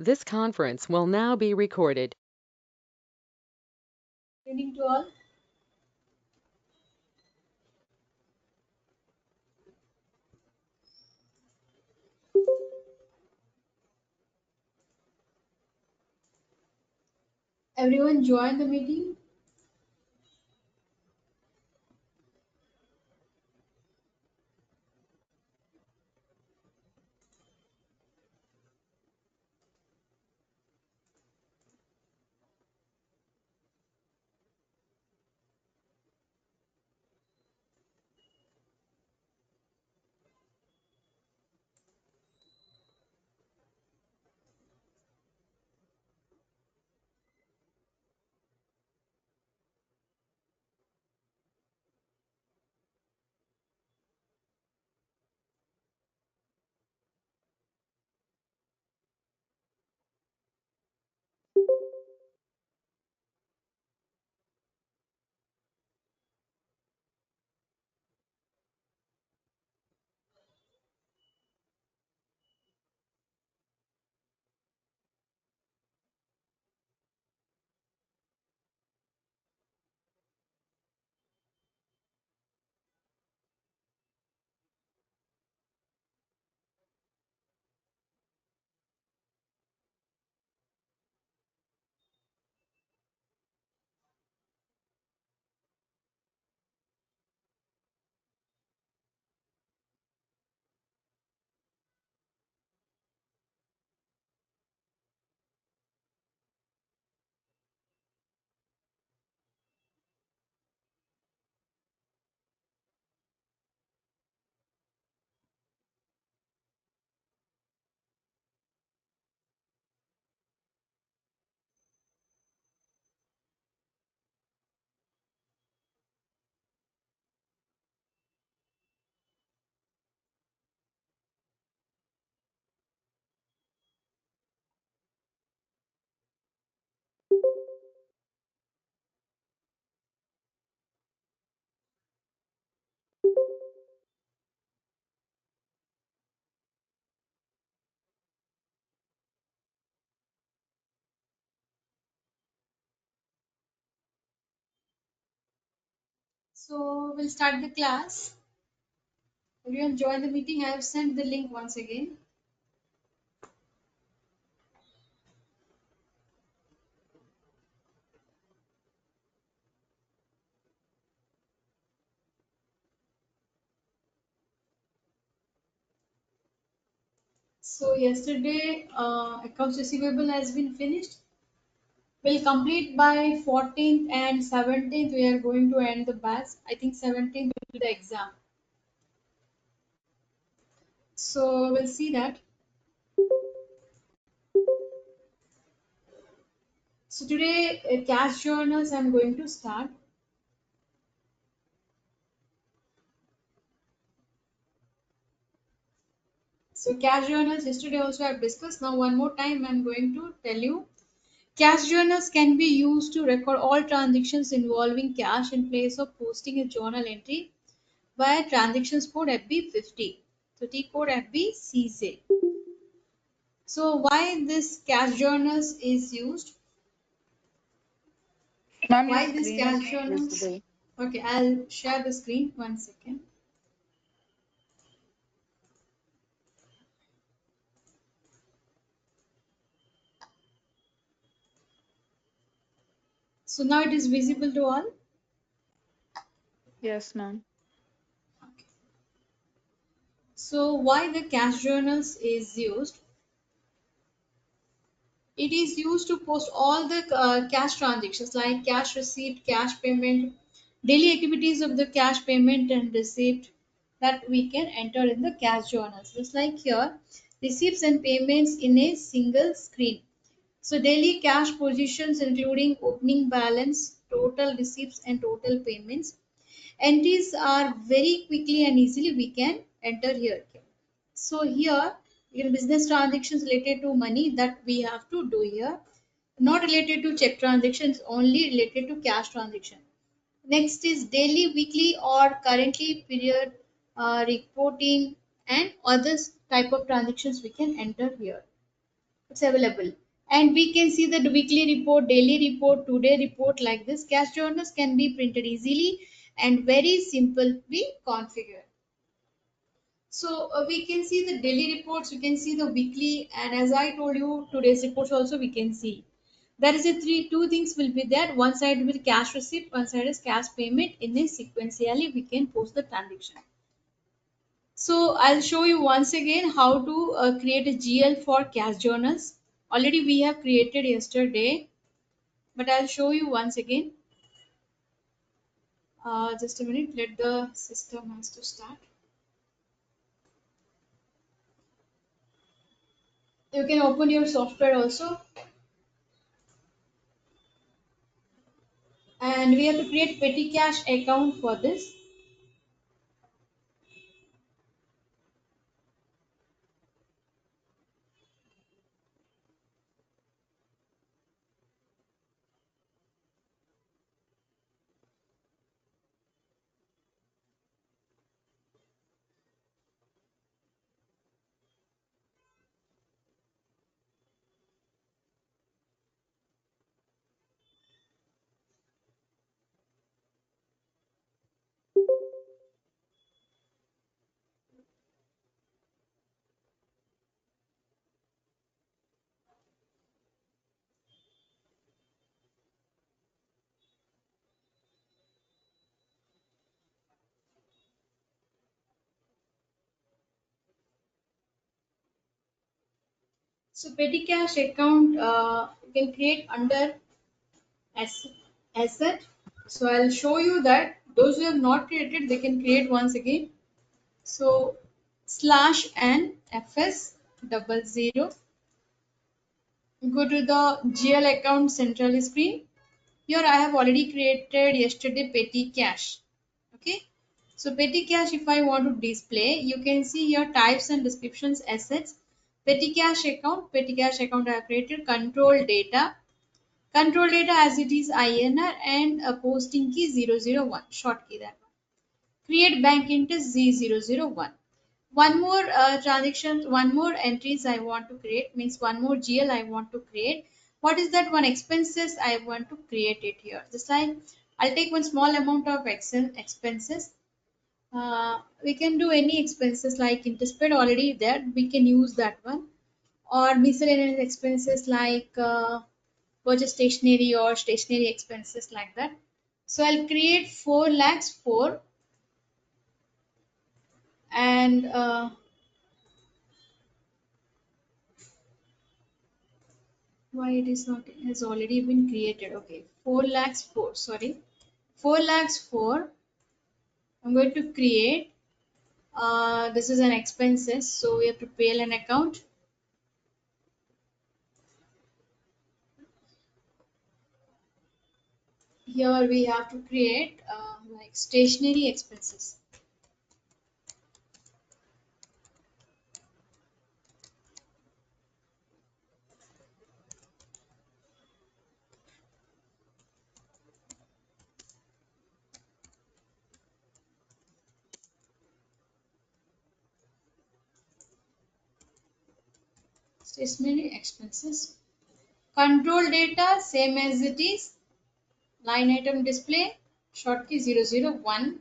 This conference will now be recorded. Good evening to all. Everyone join the meeting. So we'll start the class. Everyone join the meeting. I have sent the link once again. So yesterday, accounts receivable has been finished. We'll complete by 14th and 17th. We are going to end the batch. I think 17th will be the exam. So we'll see that. So today, cash journals I'm going to start. So cash journals yesterday also I've discussed. Now one more time I'm going to tell you. Cash journals can be used to record all transactions involving cash in place of posting a journal entry via transactions code FB50. So T code FBCZ. So why this cash journals is used? Ma'am, your Why this screen is cash not journals? visible. Okay, I'll share the screen. 1 second. So now it is visible to all. Yes, ma'am. Okay. So why the cash journals is used? It is used to post all the cash transactions like cash receipt, cash payment, daily activities of the cash payment and receipt that we can enter in the cash journals. Just like here, receipts and payments in a single screen. So daily cash positions including opening balance, total receipts and total payments. Entries are very quickly and easily we can enter here. So here, in business transactions related to money that we have to do here, not related to check transactions, only related to cash transaction. Next is daily, weekly, or currently period reporting and other type of transactions we can enter here. It's available. And we can see the weekly report, daily report, two-day report like this. Cash journals can be printed easily and very simply configured. So we can see the daily reports, we can see the weekly, and as I told you, today's reports also we can see. There is a two things will be there. One side will be cash receipt, one side is cash payment. In a sequentially, we can post the transaction. So I'll show you once again how to create a GL for cash journals. Already we have created yesterday, but I'll show you once again. Just a minute, let the system has to start. You can open your software also, and we have to create petty cash account for this. So petty cash account you can create under asset. asset. So I'll show you that those who have not created, they can create once again. So slash n fs double zero. Go to the GL account central screen. Here I have already created yesterday petty cash. Okay. So petty cash, if I want to display, you can see here types and descriptions, assets, petty cash account I have created, control data as it is INR and a posting key 001, short key that one. Create bank interest Z001. One more transaction, one more entries I want to create, means one more GL I want to create. What is that one expenses I want to create it here? Just like I'll take one small amount of expenses. We can do any expenses like interest paid already there. We can use that one, or miscellaneous expenses like purchase stationery or stationery expenses like that. So I'll create 4 lakhs 4, and why it is not, it has already been created. Okay, 4 lakhs 4, sorry, 4 lakhs 4. I'm going to create. This is an expenses, so we have to pay an account. Here we have to create like stationery expenses. Stationery expenses. Control data same as it is. Line item display. Short key 001.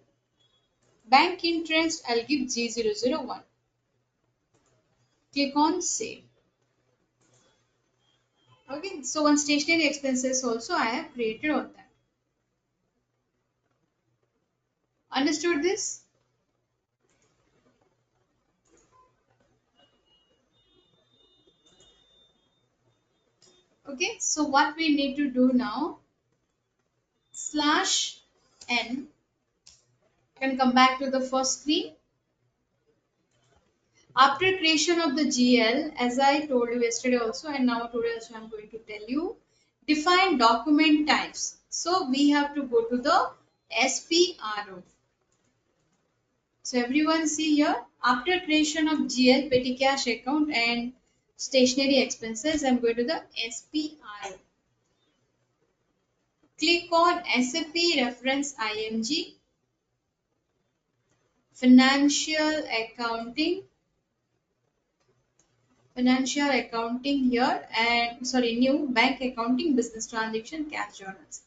Bank interest I'll give G001. Click on save. Okay, so one stationery expenses also I have created on that. Understood this? Okay, so what we need to do now, slash n, can come back to the first screen. After creation of the GL, as I told you yesterday also, and now today also I'm going to tell you, define document types. So we have to go to the SPRO. So everyone see here, after creation of GL, petty cash account and stationery expenses, I'm going to the SPRO. Click on SAP reference IMG, financial accounting, Financial accounting here, and sorry, new bank accounting, business transaction, cash journals.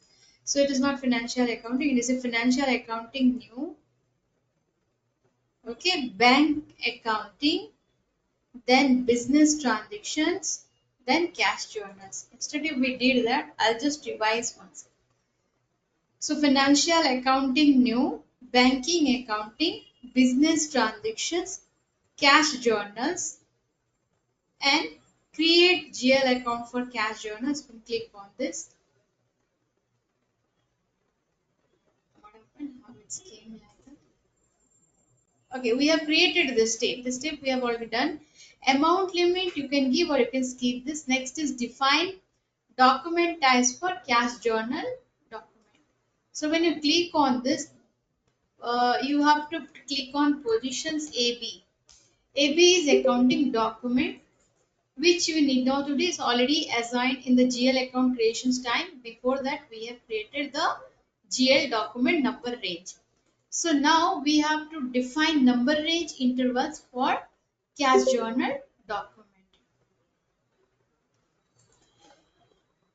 So it is not financial accounting, it is a financial accounting new. Okay, bank accounting, then business transactions, then cash journals. Yesterday we did that. I'll just revise once. So financial accounting new, banking accounting, business transactions, cash journals, and create GL account for cash journals. We click on this. What happened? How it came like that? Okay, we have created this step. This step we have already done. Amount limit you can give or you can skip this. Next is define document types for cash journal document. So when you click on this, you have to click on positions AB. AB is accounting document, which we need now to do is already assigned in the GL account creations time. Before that, we have created the GL document number range. So now we have to define number range intervals for cash journal document.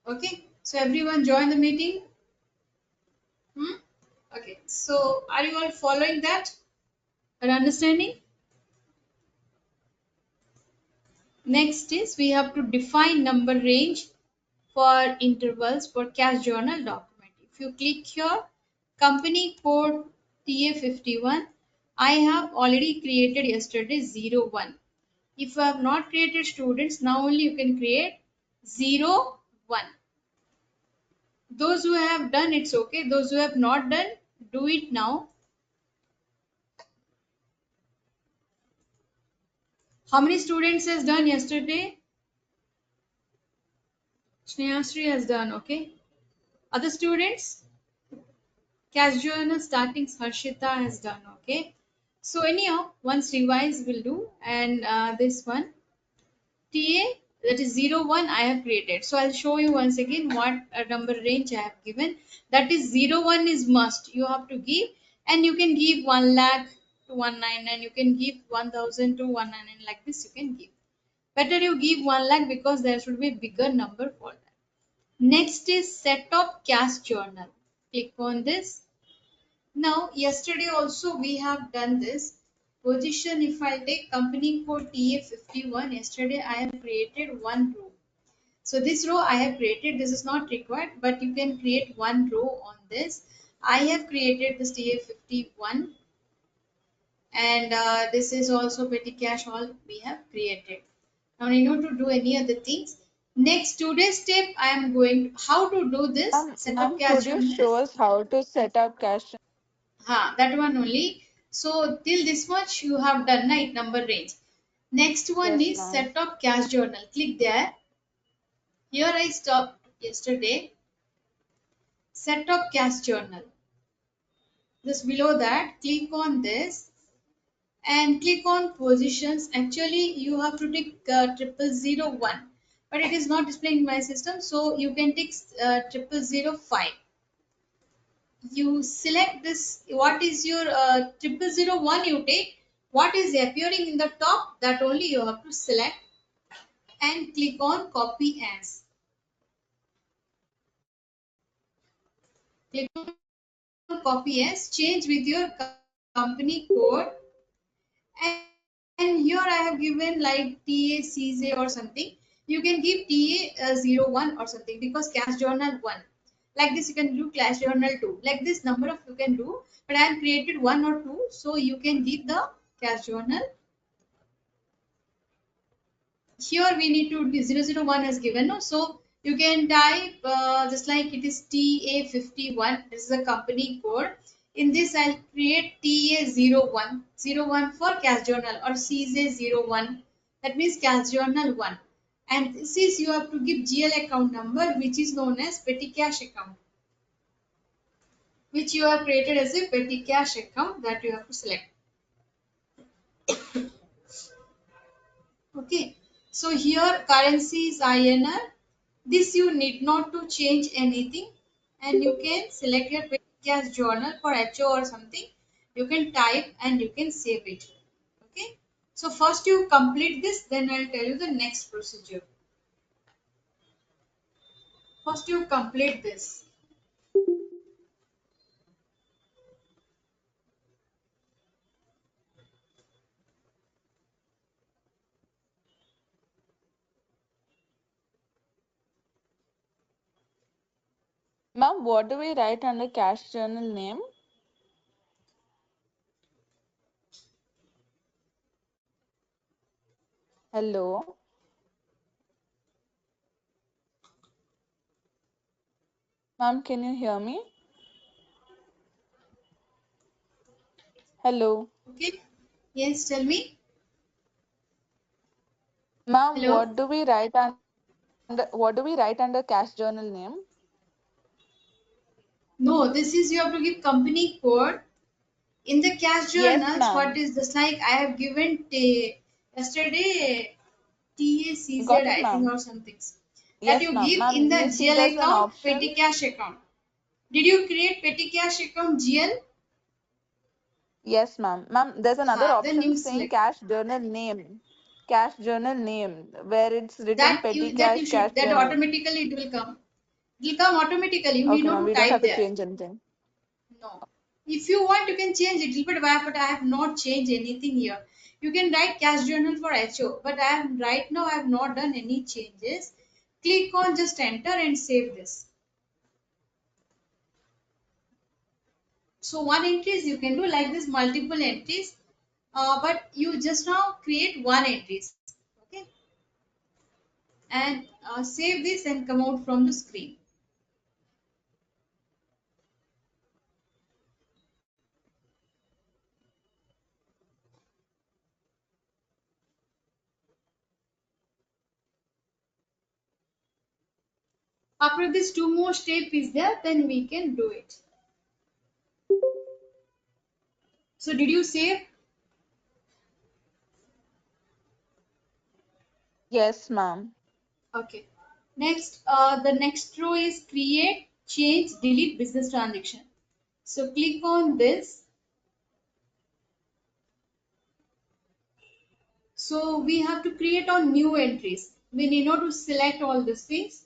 Okay, so everyone join the meeting. Hmm? Okay, so are you all following that? Are understanding? Next is we have to define number range for intervals for cash journal document. If you click here, company code TA51, I have already created yesterday 01. If you have not created students, now only you can create 01. Those who have done, it's okay. Those who have not done, do it now. How many students has done yesterday? Snehasri has done, okay. Other students? Cash journal startings Harshita has done, okay. So anyhow, once revise will do, and this one TA, that is 01, I have created. So I'll show you once again what number range I have given. That is 01 is must. You have to give, and you can give 1 lakh to 199. You can give 1000 to 199, like this you can give. Better you give 1 lakh because there should be a bigger number for that. Next is set up cash journal. Click on this. Now, yesterday also we have done this. Position, if I take company code TA51, yesterday I have created one row. So this row I have created, this is not required, but you can create one row on this. I have created this TA51, and this is also petty cash all we have created. Now I need to do any other things. Next, today's step I am going to, how to do this, set up Ma'am, cash could you journal. show us how to set up cash? That one only. So till this much you have done right number range. Next one Yes, is ma'am. set up cash journal. Click there. Here I stopped yesterday. Set up cash journal. Just below that, click on this and click on positions. Actually, you have to take 0001, but it is not displaying in my system, so you can take 0005. You select this, what is your 0001 you take, what is appearing in the top, that only you have to select and click on copy as. Click on copy as, change with your company code, and here I have given like TACJ or something. You can give TA01 or something because cash journal 1. Like this, you can do cash journal 2. Like this number of you can do, but I have created 1 or 2, so you can give the cash journal. Here we need to be 001 has given, no? So you can type just like it is TA51. This is a company code. In this, I'll create TA01, 01 for cash journal, or CJ01. That means cash journal 1. And this is, you have to give GL account number, which is known as petty cash account, which you have created as a petty cash account, that you have to select. Okay, so here currency is INR. This you need not to change anything, and you can select your petty cash journal for HO or something. You can type and you can save it. Okay, So first you complete this, then I'll tell you the next procedure. First you complete this. Ma'am, what do we write under cash journal name? Hello. Ma'am, can you hear me? Hello. Okay. Yes, tell me. Ma'am, Hello. what do we write under cash journal name? No, this is you have to give company code. In the cash Yes, journals, what ma'am. is this? Like I have given yesterday TACZ, Got it, I think, ma'am. or something. That Yes, you ma'am. give in Ma'am, the you see GL there's an account, option. petty cash account. Did you create petty cash account GL? Yes, ma'am. Ma'am, there's another Then option you saying select cash journal name. Cash journal name, where it's written that petty you cash, cash should, that journal. automatically it will come. It will come automatically. You need Okay, not ma'am. to We don't have type to there. change anything. No. If you want, you can change it, but I have not changed anything here. You can write cash journal for HO, but right now I have not done any changes. Click on just enter and save this. So one entries you can do like this, multiple entries, but you just now create one entries. Okay, and save this and come out from the screen. After this two more step is there, then we can do it. So did you save? Yes, ma'am. Okay. Next, the next row is create, change, delete business transaction. So click on this. So we have to create on new entries. We need not to select all these things.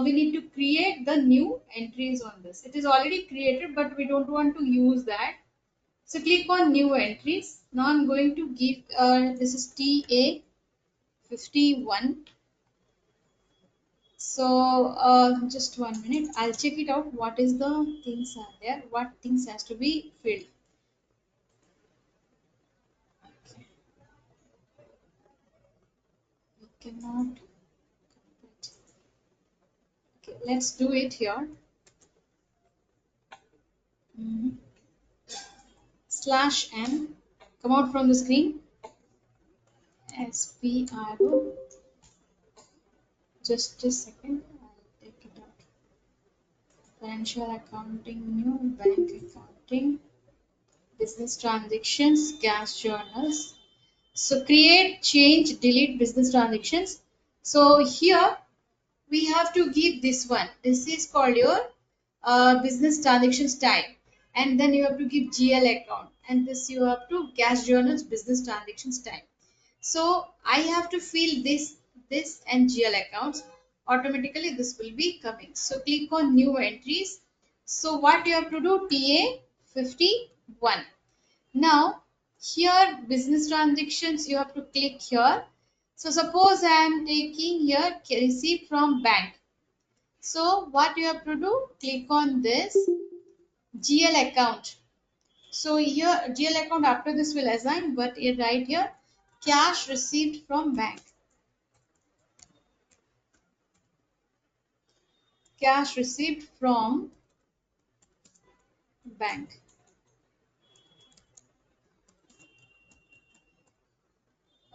We need to create the new entries on this. It is already created, but we don't want to use that. So click on new entries. Now I'm going to give, this is TA51. So just 1 minute. I'll check it out. What is the things are there? What things has to be filled? Okay. We cannot. Okay, let's do it here. Mhm. /m. Come out from the screen. SPRO. Just a second. I'll take it out. Financial accounting, new bank accounting, business transactions, cash journals. So create, change, delete business transactions. So here we have to give this one. This is called your business transactions type. And then you have to give GL account. And this you have to cash journals business transactions type. So I have to fill this and GL accounts. Automatically this will be coming. So click on new entries. So what you have to do, TA 51. Now here business transactions you have to click here. So suppose I am taking here receipt from bank. So what you have to do, click on this GL account. So here GL account after this will assign, but it right here cash received from bank. Cash received from bank.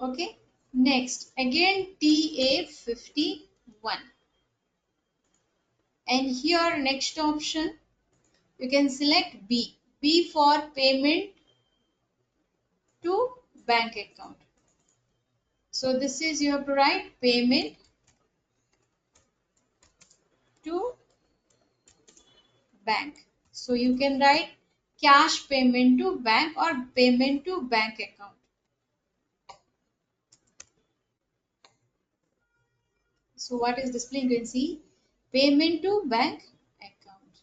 Okay. Next again TA51. And here next option you can select B. B for payment to bank account. So this is you have to write payment to bank. So you can write cash payment to bank or payment to bank account. So what is displaying? You can see payment to bank account.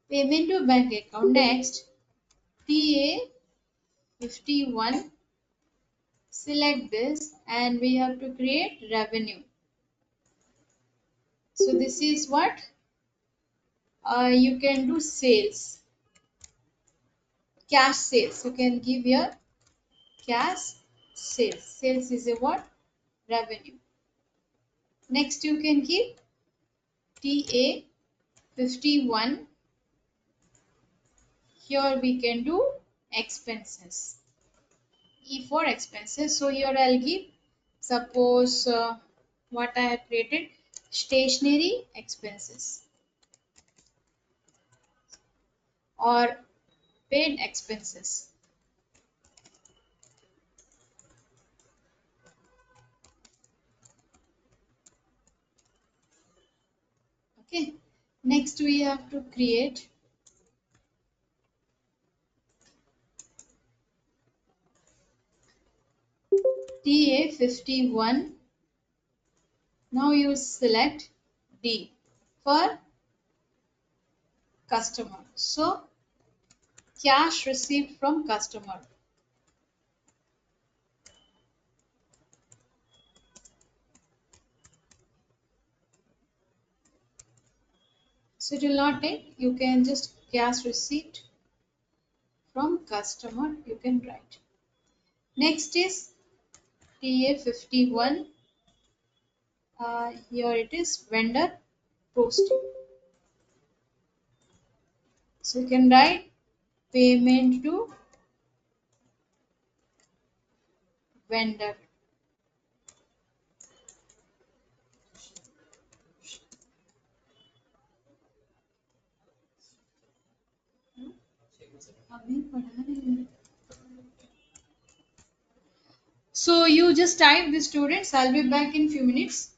Payment to bank account. Next, TA51. Select this and we have to create revenue. So this is what you can do sales, cash sales. You can give here cash sales. Sales is a what? Revenue. Next you can give TA51. Here we can do expenses. E for expenses. So here I'll give, suppose what I have created, stationery expenses or paid expenses. Okay. Next we have to create TA51. Now you select D for customer. So cash received from customer. So it will not take, you can just cash receipt from customer you can write. Next is TA51. Here it is vendor posting. So you can write payment to vendor. So you just type the students. I'll be back in few minutes.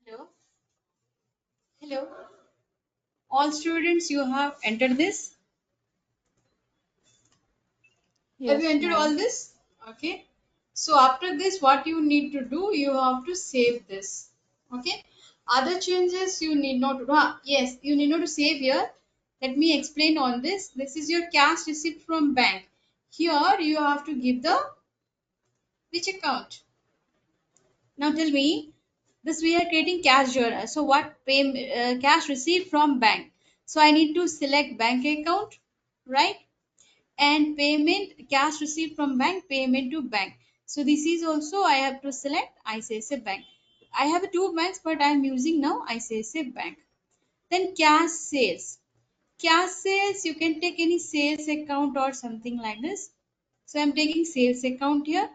Hello. Hello. All students, you have entered this. Have you Yes, entered all ma'am. this? Okay. So after this, what you need to do, you have to save this. Okay. Other changes you need not to do. Yes, you need not to save here. Let me explain on this. This is your cash receipt from bank. Here you have to give the which account. Now tell me, this we are creating cash journal. So what pay cash received from bank? So I need to select bank account, right? And payment cash received from bank, payment to bank. So this is also I have to select ICICI Bank. I have two banks, but I am using now ICICI Bank. Then cash sales. Cash sales, you can take any sales account or something like this. So I'm taking sales account here.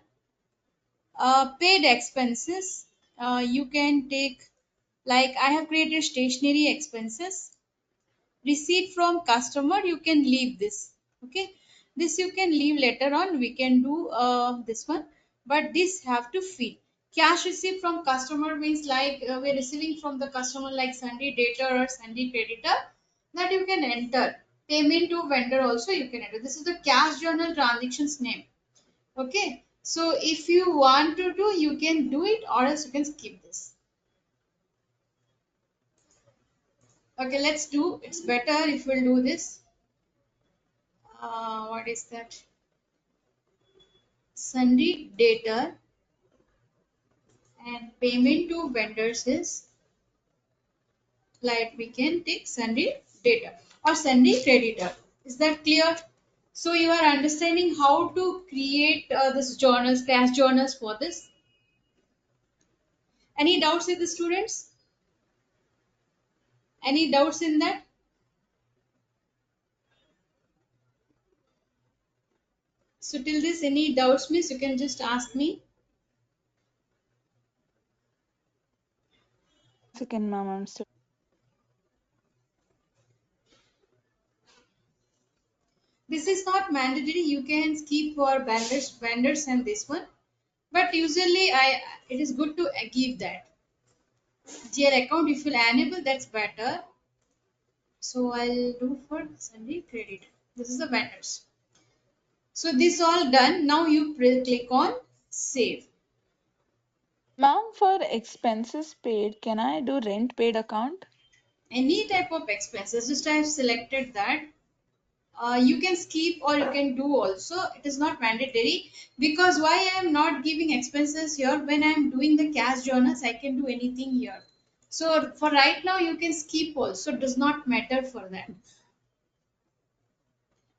Paid expenses, you can take, like I have created stationery expenses. Receipt from customer, you can leave this. Okay, this you can leave later on. We can do this one, but this have to fill. Cash receipt from customer means like we're receiving from the customer like sundry debtor or sundry creditor, that you can enter. Payment to vendor also you can enter. This is the cash journal transactions name. Okay, so if you want to do, you can do it, or else you can skip this. Okay, let's do. It's better if we'll do this. What is that? Sundry data and payment to vendors is like we can take sundry data or sundry creditor. Is that clear? So you are understanding how to create this journals, cash journals for this. Any doubts with the students? Any doubts in that? So till this, any doubts, miss, you can just ask me. Second, ma'am, I'm still. This is not mandatory. You can skip for vendors and this one. But usually, it is good to give that. GL account, if you enable, that's better. So I'll do for Sunday credit. This is the vendors. So this all done. Now you click on save. Ma'am, for expenses paid, can I do rent paid account? Any type of expenses. Just I have selected that. You can skip or you can do also. It is not mandatory, because why I am not giving expenses here, when I am doing the cash journals I can do anything here. So for right now you can skip also. It does not matter for that,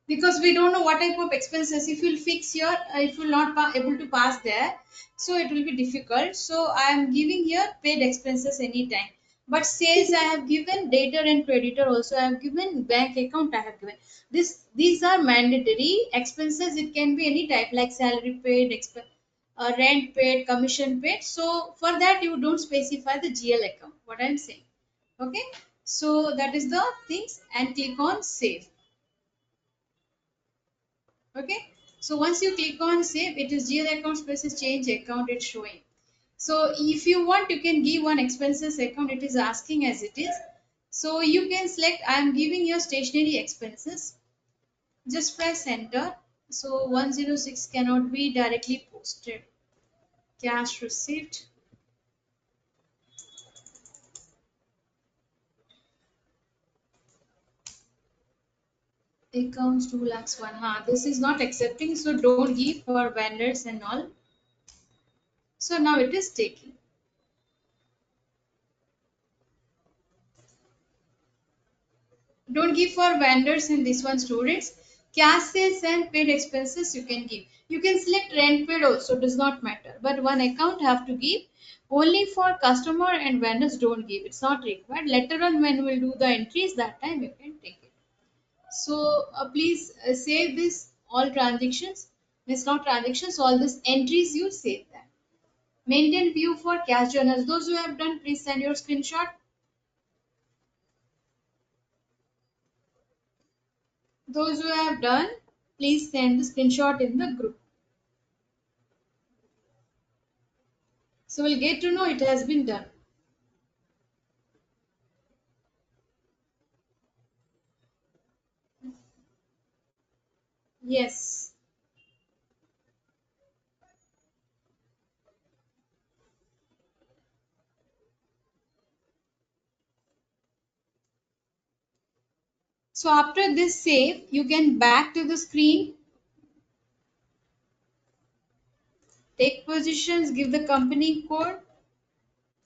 because we don't know what type of expenses if you'll fix here, if you'll not able to pass there, so it will be difficult. So I am giving here paid expenses anytime, but sales I have given, debtor and creditor also I have given, bank account I have given. These are mandatory expenses. It can be any type like salary paid, rent paid, commission paid. So for that you don't specify the GL account. What I'm saying. Okay. So that is the things and click on save. Okay. So once you click on save, it is GL account spaces change account it's showing. So if you want, you can give one expenses account. It is asking as it is. So you can select I am giving your stationery expenses. Just press enter. So 106 cannot be directly posted. Cash receipt. Accounts 2 lakhs 1. This is not accepting. So don't give for vendors and all. So now it is taking. Don't give for vendors in this one, students. Cash sales and paid expenses you can give. You can select rent paid also, does not matter. But one account have to give. Only for customer and vendors don't give. It's not required. Later on when we'll do the entries, that time you can take it. So please save this all transactions. It's not transactions, all these entries you save them. Maintain view for cash journals. Those who have done, please send your screenshot. Those who have done, please send the screenshot in the group. So we'll get to know it has been done. Yes. So after this save, you can back to the screen, take positions, give the company code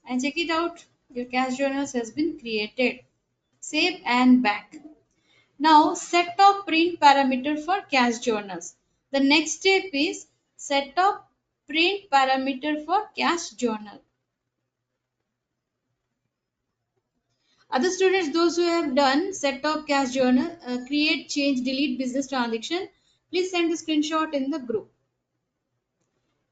and check it out. Your cash journals has been created. Save and back. Now set up print parameter for cash journals. The next step is set up print parameter for cash journal. Other students, those who have done set up cash journal, create, change, delete business transaction, please send the screenshot in the group.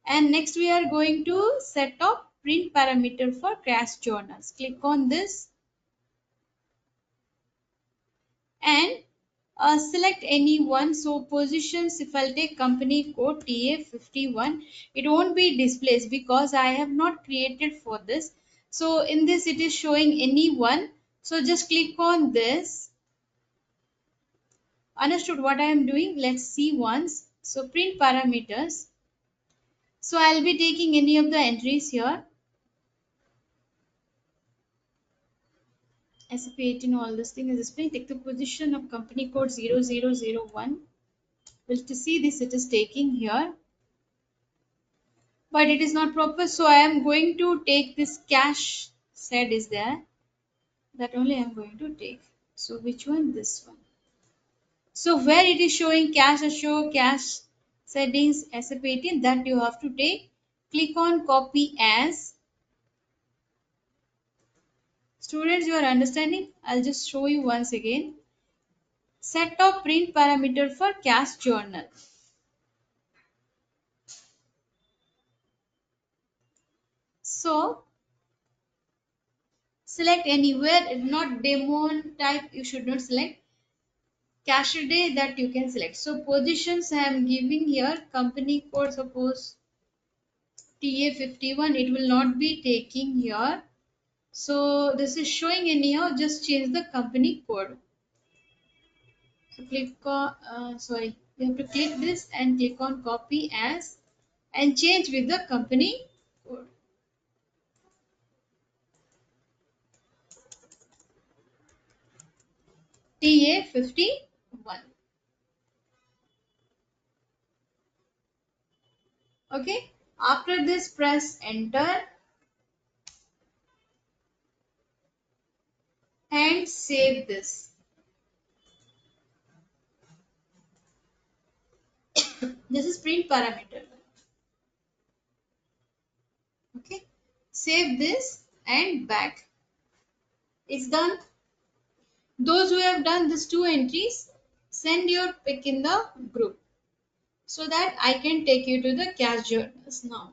And next we are going to set up print parameter for cash journals. Click on this and select any one. So positions, if I'll take company code TA51, it won't be displayed because I have not created for this. So in this it is showing any one. So just click on this. Understood what I am doing? Let's see once. So print parameters. So I'll be taking any of the entries here. SAP 18, all this thing is displaying. Take the position of company code 0001. We'll to see this it is taking here. But it is not proper. So I am going to take this cash said is there. That only I am going to take. So which one? This one. So where it is showing cash show cash settings SAP 18, that you have to take. Click on copy as. Students, you are understanding? I'll just show you once again. Set of print parameter for cash journal. So select anywhere, not demo type, you should not select. Cash day that you can select. So positions I am giving here, company code suppose TA51, it will not be taking here. So this is showing anyhow, just change the company code. So click on, sorry, you have to click this and click on copy as and change with the company code. TA51. Okay. After this, press enter and save this. This is print parameter. Okay. Save this and back. It's done. Those who have done these two entries, send your pick in the group. so that I can take you to the cash journals now.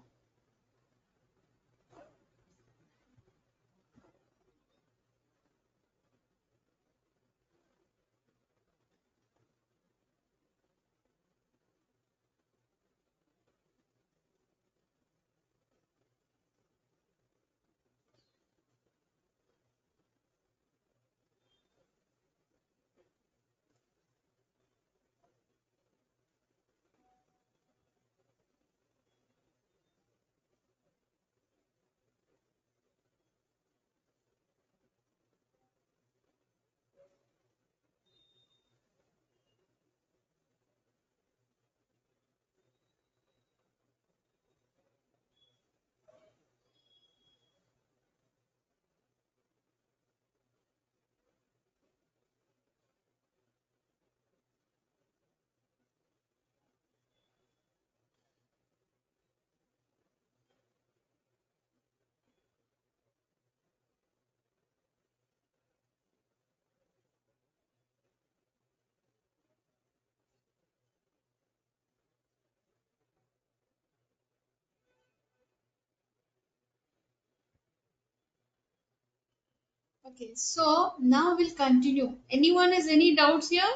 Okay, so now we'll continue. Anyone has any doubts here?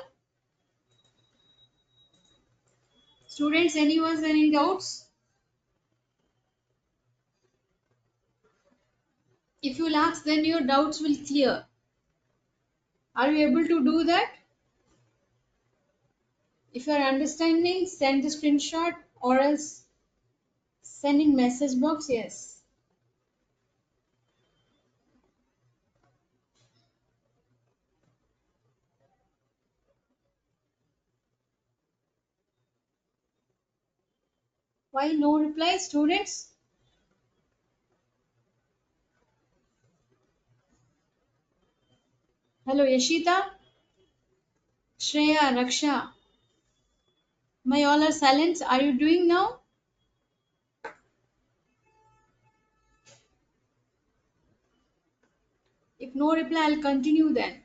Students, anyone has any doubts? If you'll ask, then your doubts will clear. Are you able to do that? If you are understanding, send the screenshot or else send in message box. Yes. Why no reply, students? Hello, Yashita, Shreya, Raksha. My all are silent. Are you doing now? If no reply, I'll continue then.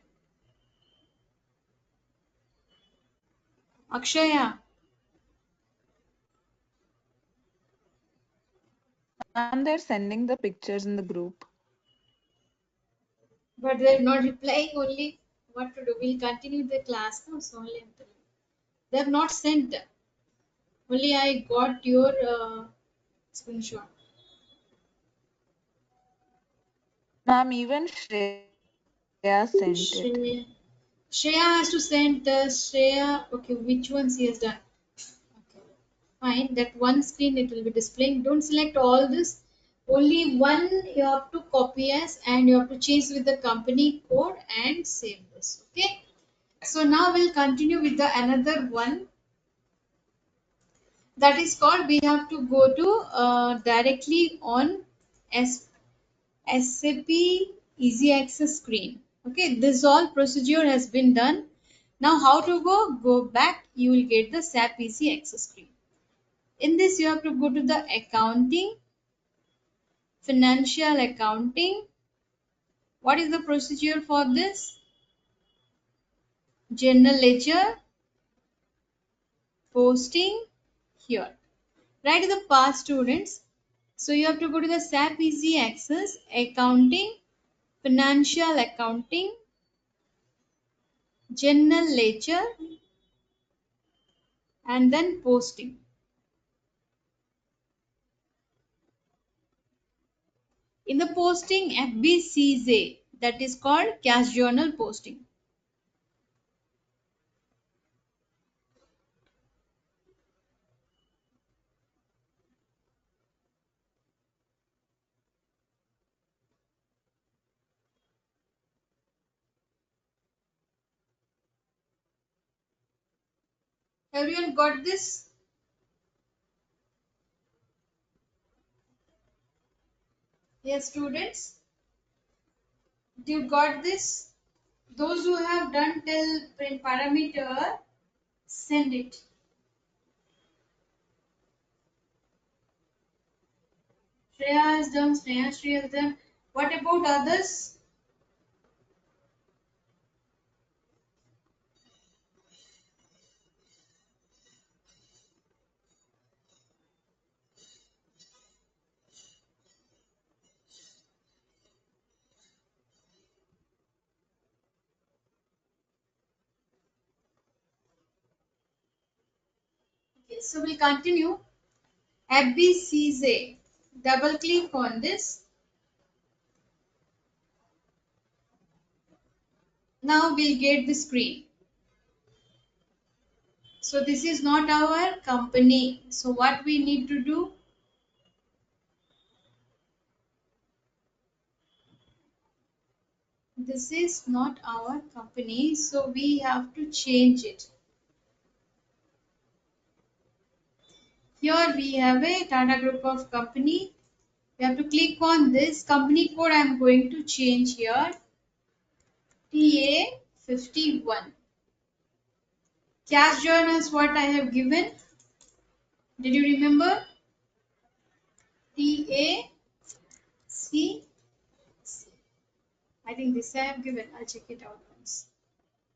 Akshaya, And they're sending the pictures in the group. but they're not replying only. What to do? We'll continue the class now. So only I'm telling. They're not sent. Only I got your screenshot. Ma'am, even Shreya sent it. Shreya, Shreya has to send Shreya. Okay, which ones he has done? Okay, fine. That one screen it will be displaying. Don't select all this. Only one you have to copy as and you have to change with the company code and save this. Okay. So now we'll continue with the another one that is called we have to go to directly on S SAP Easy Access screen. Okay, this all procedure has been done. Now how to go? Go back. You will get the SAP Easy Access screen. In this, you have to go to the accounting, financial accounting. What is the procedure for this? General ledger, posting here. Right in the past, students. So you have to go to the SAP Easy Access, accounting, financial accounting, general ledger, and then posting. In the posting, FBCZ, that is called cash journal posting. Everyone got this? Yes, students. Do you got this? Those who have done till print parameter, send it. Shreya has done, Shreya has done. What about others? Okay, so we'll continue. ABCZ. Double click on this. Now we'll get the screen. So this is not our company. So what we need to do? This is not our company. So we have to change it. Here we have a Tata Group of company. We have to click on this company code. I am going to change here TA51. Cash journals what I have given. Did you remember? TAC. I think this I have given. I'll check it out once.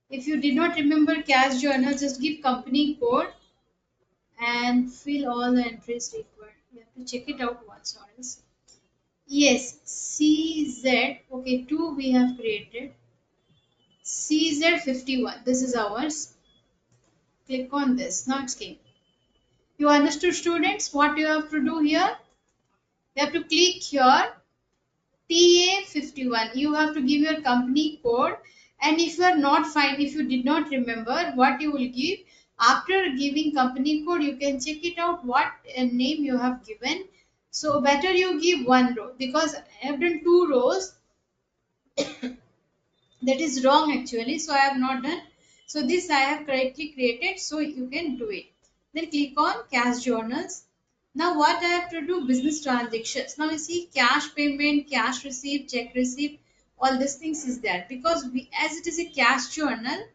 If you did not remember cash journal, just give company code and fill all the entries required. You have to check it out once or else. Yes, CZ. Okay, 2 we have created. CZ51. This is ours. Click on this. Now it's came. You understood, students, what you have to do here? You have to click here TA51. You have to give your company code, and if you are not fine, if you did not remember what you will give after giving company code, you can check it out what name you have given. So better you give one row because I have done two rows. That is wrong actually, so I have not done. So this I have correctly created, so you can do it. Then click on cash journals. Now what I have to do? Business transactions. Now you see cash payment, cash receipt, check receipt, all these things is there because we, as it is a cash journal,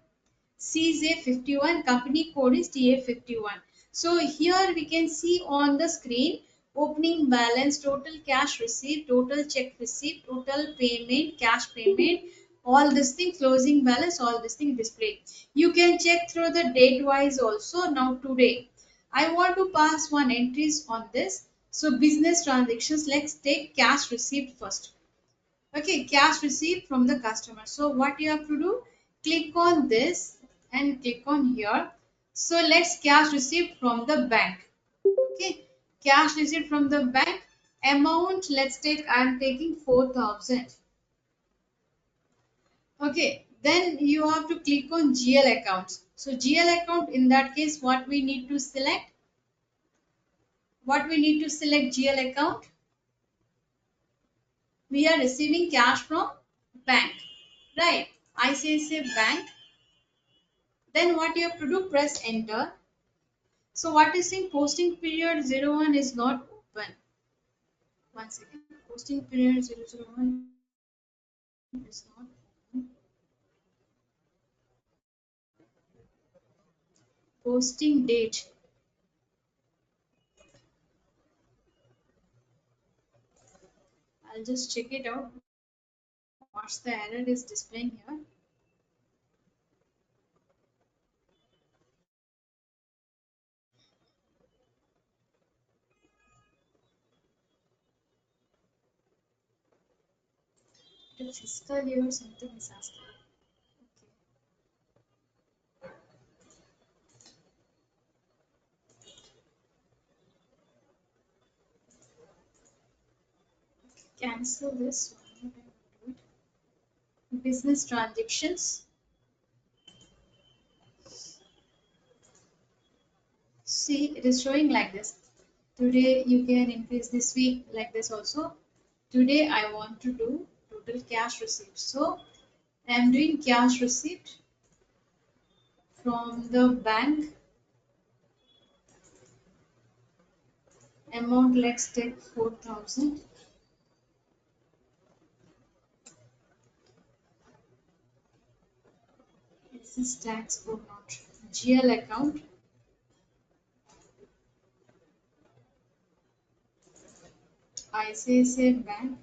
CJ51, company code is TA51. So here we can see on the screen opening balance, total cash received, total check received, total payment, cash payment, all this thing, closing balance, all this thing displayed. You can check through the date wise also. Now today, I want to pass one entries on this. So business transactions, let's take cash received first. Okay, cash received from the customer. So what you have to do? Click on this and click on here. So let's cash received from the bank. Okay, cash received from the bank. Amount, let's take, I am taking 4,000. Okay, then you have to click on GL accounts. So GL account, in that case, what we need to select? What we need to select GL account? We are receiving cash from bank, right? ICICI Bank. Then what you have to do? Press enter. So what is saying? Posting period 01 is not open. One second. Posting period 001 is not open. Posting date. I'll just check it out. What's the error is displaying here? The fiscal year something is asking. Okay. Cancel this one. Do it. Business transactions. See, it is showing like this. Today you can increase this week like this also. Today I want to do total cash received. So I am doing cash receipt from the bank. Amount, let's take 4,000. This is tax or not. GL account. ICICI Bank.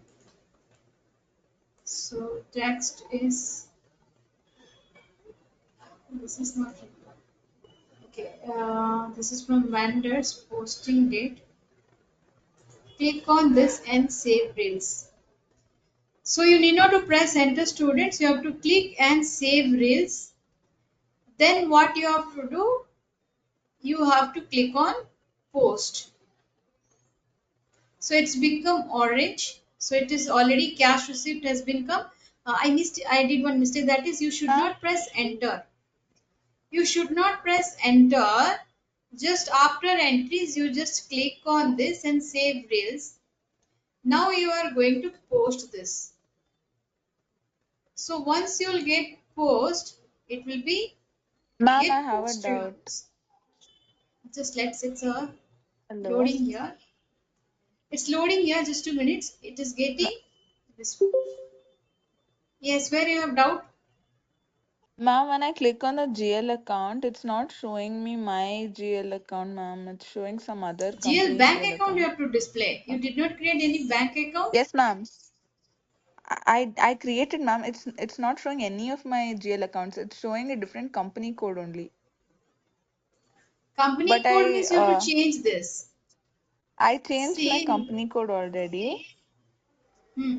So text is, this is not required. Okay, this is from vendors posting date. Click on this and save reels. So you need not to press enter, students. You have to click and save reels. Then what you have to do? you have to click on post. So it's become orange. So it is already cash receipt has been come. I did one mistake, that is you should Ma'am, not press enter. You should not press enter. Just after entries, you just click on this and save reels. Now you are going to post this. So once you'll get post, it will be ma'am, I get have a posted on doubt. this. Just let's it's Hello? loading here. It's loading here. Just 2 minutes. It is Ma- getting this. Yes, where you have doubt? Ma'am, when I click on the GL account, it's not showing me my GL account, ma'am. It's showing some other GL company's bank GL account you account. have to display. You did not create any bank account. Yes, ma'am. I created, ma'am. It's not showing any of my GL accounts. It's showing a different company code only. But Company code means you have to change this. I changed my See, company code already. hmm,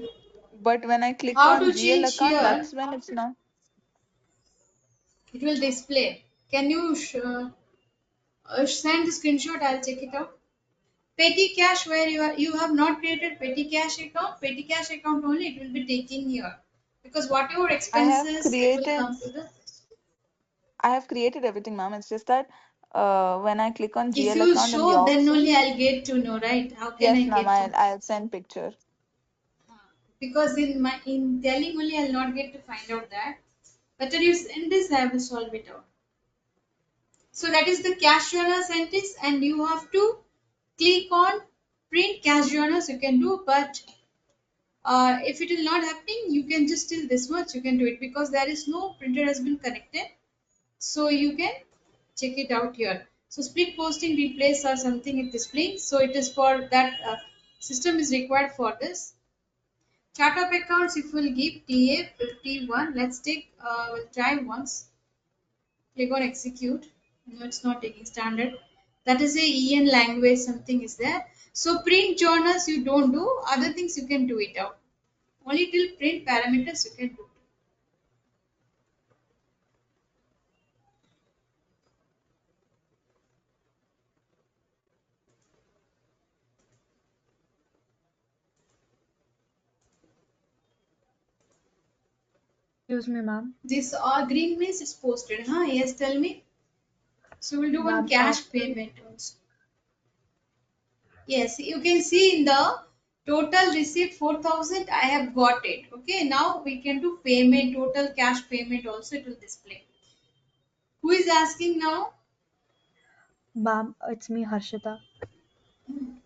But when I click how on to GL change account, here? that's when it's not. It will display. Can you send the screenshot? I'll check it out. Petty cash where you have not created petty cash account. Petty cash account only it will be taking here because whatever I have expenses it will created come to the. I have created everything, ma'am. It's just that when I click on If GL you account in the show, then only options, I'll get to know, right? How can I yes, ma'am, get to know? I'll send picture. Because in telling only I'll not get to find out that. But in this I will solve it out. So that is the cash journal sentence, and you have to click on print cash journals. You can do, but if it is not happening, you can just still this much you can do it because there is no printer has been connected. So you can check it out here. So split posting replace or something it displaying. So it is for that system is required for this. Chart of accounts if we'll give TA 51. Let's take we'll try once. Click on execute. No, it's not taking standard. That is a EN language something is there. So print journals you don't do. Other things you can do it out. Only till print parameters you can do. Excuse me, ma'am. This green means it's posted. Huh? Yes, tell me. So we'll do one Ma'am, cash payment also. Yes, you can see in the total receipt 4,000. I have got it. Okay, now we can do payment, total cash payment also it will display. Who is asking now? ma'am, it's me, Harshita.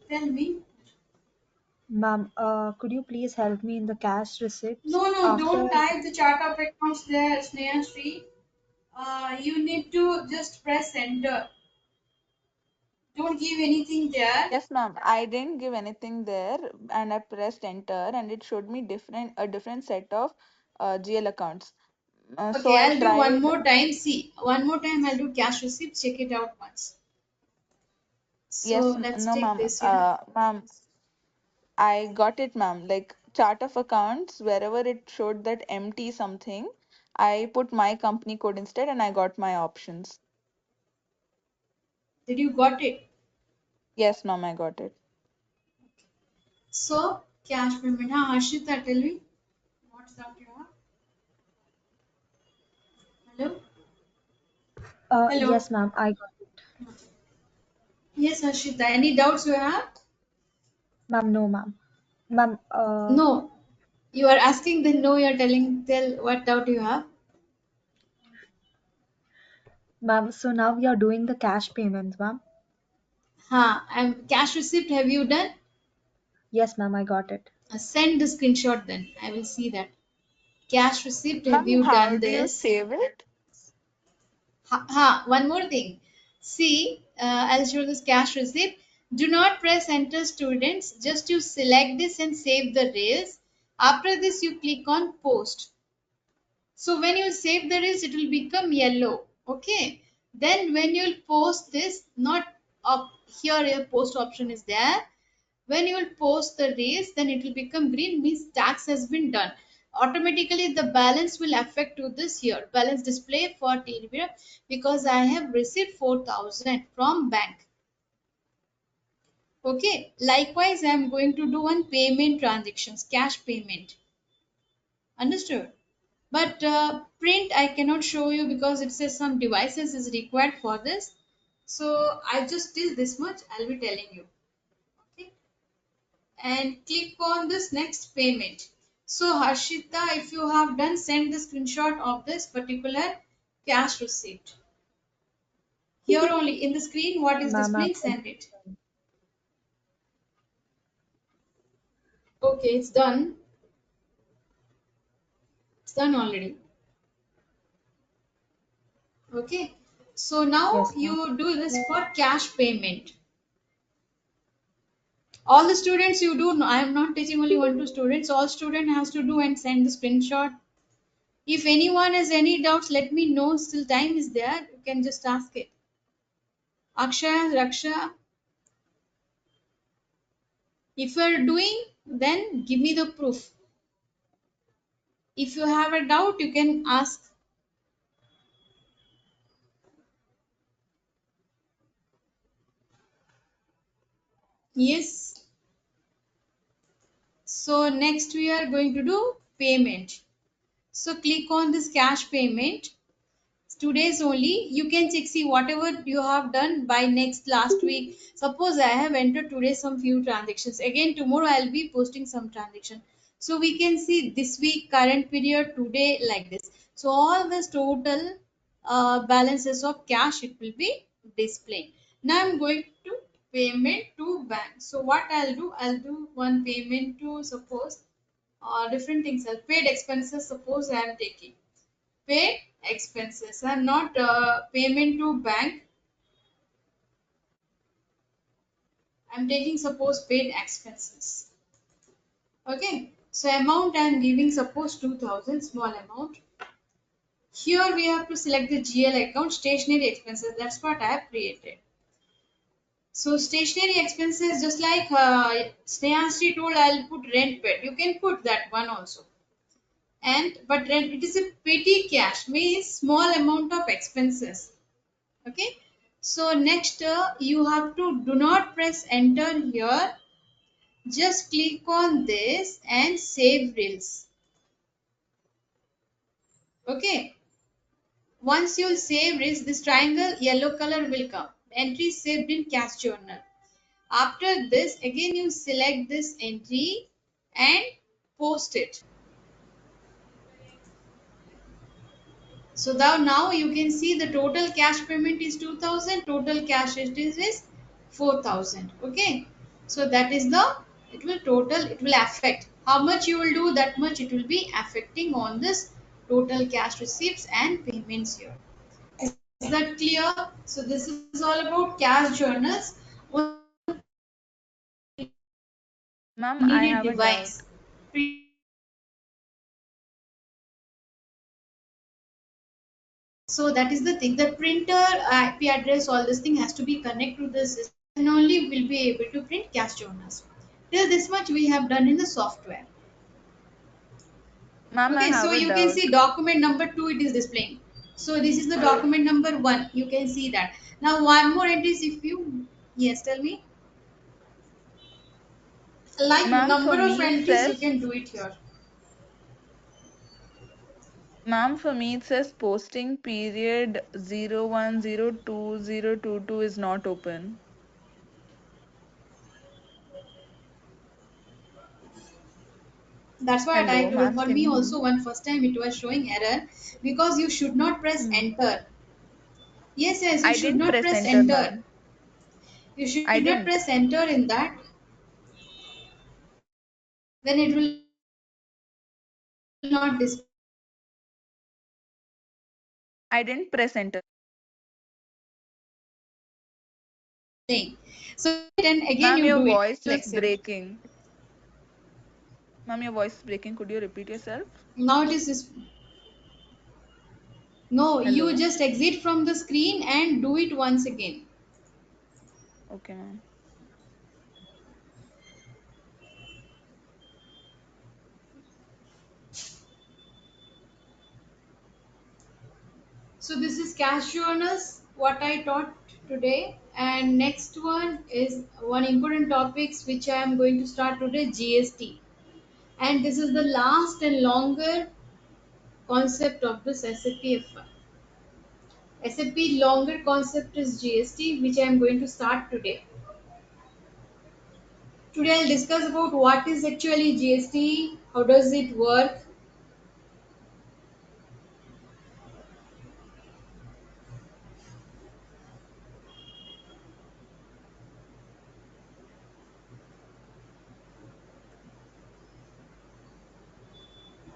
Tell me. Ma'am, could you please help me in the cash receipts No, no, after? don't type the chart of accounts there, Sneha Sri. You need to just press enter. Don't give anything there. Yes, ma'am. I didn't give anything there, and I pressed enter, and it showed me a different set of GL accounts. So Okay, I I'll do one tried. more time. See, one more time I'll do cash receipt. Check it out once. So Yes, let's no, take ma'am. this here. Ma'am, I got it, ma'am. Like chart of accounts, wherever it showed that empty something, I put my company code instead, and I got my options. Did you got it? Yes, ma'am, I got it. So cash payment. Harshita, tell me. What's that you have? Hello? Hello? Yes, ma'am, I got it. Yes, Harshita. Any doubts you have? Ma'am, no, ma'am. Ma'am, No. You are asking, then no, you are telling, tell what doubt you have. ma'am, so now we are doing the cash payments, ma'am. Cash receipt have you done? Yes, ma'am, I got it. Send the screenshot then. I will see that. Cash receipt have Ma'am, you how done do you this? save it? One more thing. See, I'll show this cash receipt. Do not press enter students. Just you select this and save the rails. After this, you click on post. So when you save the reels, it will become yellow. Okay. Then when you'll post this, not up here, your post option is there. When you will post the reels, then it will become green, means tax has been done. automatically the balance will affect to this here balance display for TDB because I have received 4,000 from bank. Okay, likewise I am going to do one payment transactions, cash payment. Understood? But print I cannot show you because it says some devices is required for this. So I just till this much I'll be telling you. Okay, and click on this next payment. So Harshita, if you have done, send the screenshot of this particular cash receipt. Here only in the screen, what is Ma'am, I've displaying, sent send it. it. Okay, it's done. It's done already. Okay. So now Yes, ma'am. you do this for cash payment. All the students you do, I am not teaching only one two students. All student has to do and send the screenshot. If anyone has any doubts, let me know. Still time is there. You can just ask it. Akshay, Raksha, if you are doing, then give me the proof. If you have a doubt, you can ask. Yes. So next we are going to do payment. So click on this cash payment. Today's only you can check see whatever you have done by next last week. Suppose I have entered today some few transactions. Again tomorrow I'll be posting some transaction. So we can see this week, current period, today like this. So all this total balances of cash it will be displaying. Now I'm going to payment to bank. So what I'll do one payment to suppose different things. I'll paid expenses. Suppose I am taking paid expenses and not payment to bank. I'm taking suppose paid expenses. Okay, so amount I'm giving suppose 2,000, small amount. Here we have to select the GL account, stationary expenses. That's what I have created. So stationary expenses, just like Snehasri told, I'll put rent paid. You can put that one also. And but rent it is a petty cash means small amount of expenses. Okay, so next you have to do not press enter here, just click on this and save reels. Okay, once you save reels this triangle yellow color will come, entry saved in cash journal. After this again you select this entry and post it. So now you can see the total cash payment is 2,000, total cash is 4,000. Okay. So that is the, it will total, it will affect. How much you will do, that much it will be affecting on this total cash receipts and payments here. Is that clear? So this is all about cash journals. Ma'am, I Needed have a doubt. device. So that is the thing. The printer IP address, all this thing has to be connected to the system, and only will be able to print cash journals. Till this much we have done in the software. Ma'am, I Okay, so have a you can doubt. see document number 2 it is displaying. So this is the document number 1. You can see that. Now one more entries if you, yes, tell me. Like Ma'am, for number of me it entries you says, can do it here. ma'am, for me it says posting period 01022022 is not open. That's what I Hello, told. ma'am, For can me you hear me? also one first time it was showing error because you should not press Hmm. enter. Yes, yes, you I should didn't not press press enter, enter. ma'am. You should I not didn't. press enter in that. Then it will not I didn't press enter. displaying. So then again Ma'am, you your do it voice to is accept. breaking. Ma'am, your voice is breaking. Could you repeat yourself? Now it is this. No, you Hello. just exit from the screen and do it once again. Okay, ma'am. So this is cash journals, what I taught today. And next one is one important topics which I am going to start today, GST. And this is the last and longer concept of this SAP FI. SAP longer concept is GST, which I am going to start today. Today I'll discuss about what is actually GST, how does it work.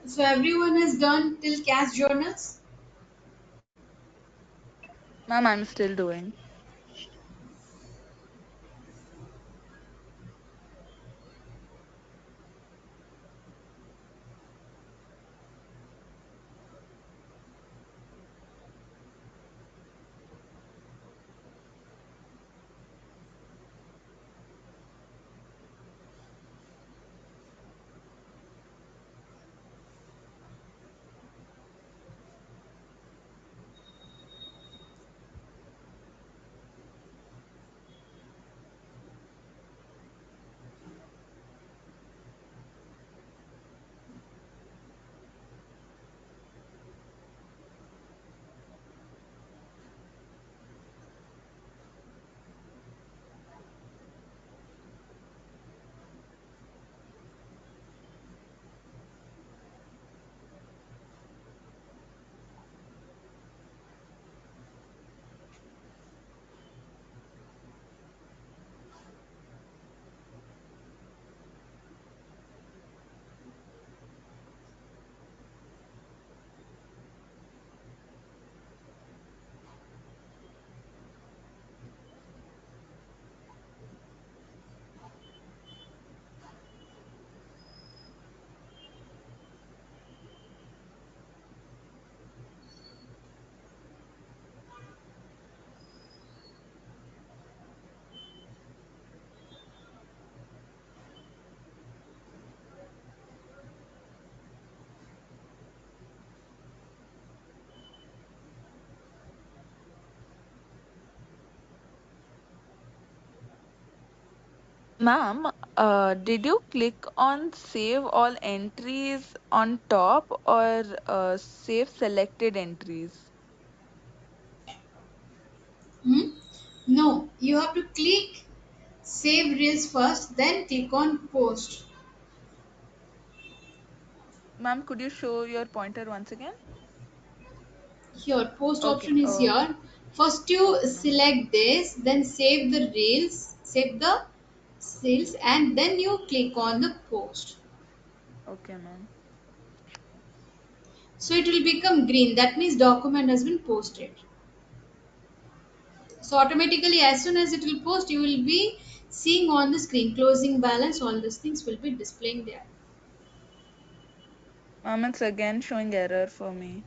So everyone has done till cash journals. Ma'am, I'm still doing. Ma'am, did you click on save all entries on top or save selected entries? Hmm? No, you have to click save reels first, then click on post. Ma'am, could you show your pointer once again? Here, post Okay, option is okay, here. First you okay, ma'am. select this, then save the reels, save the sales, and then you click on the post. Okay, ma'am. So it will become green. That means document has been posted. So automatically as soon as it will post, you will be seeing on the screen closing balance, all these things will be displaying there. Ma'am, it's again showing error for me.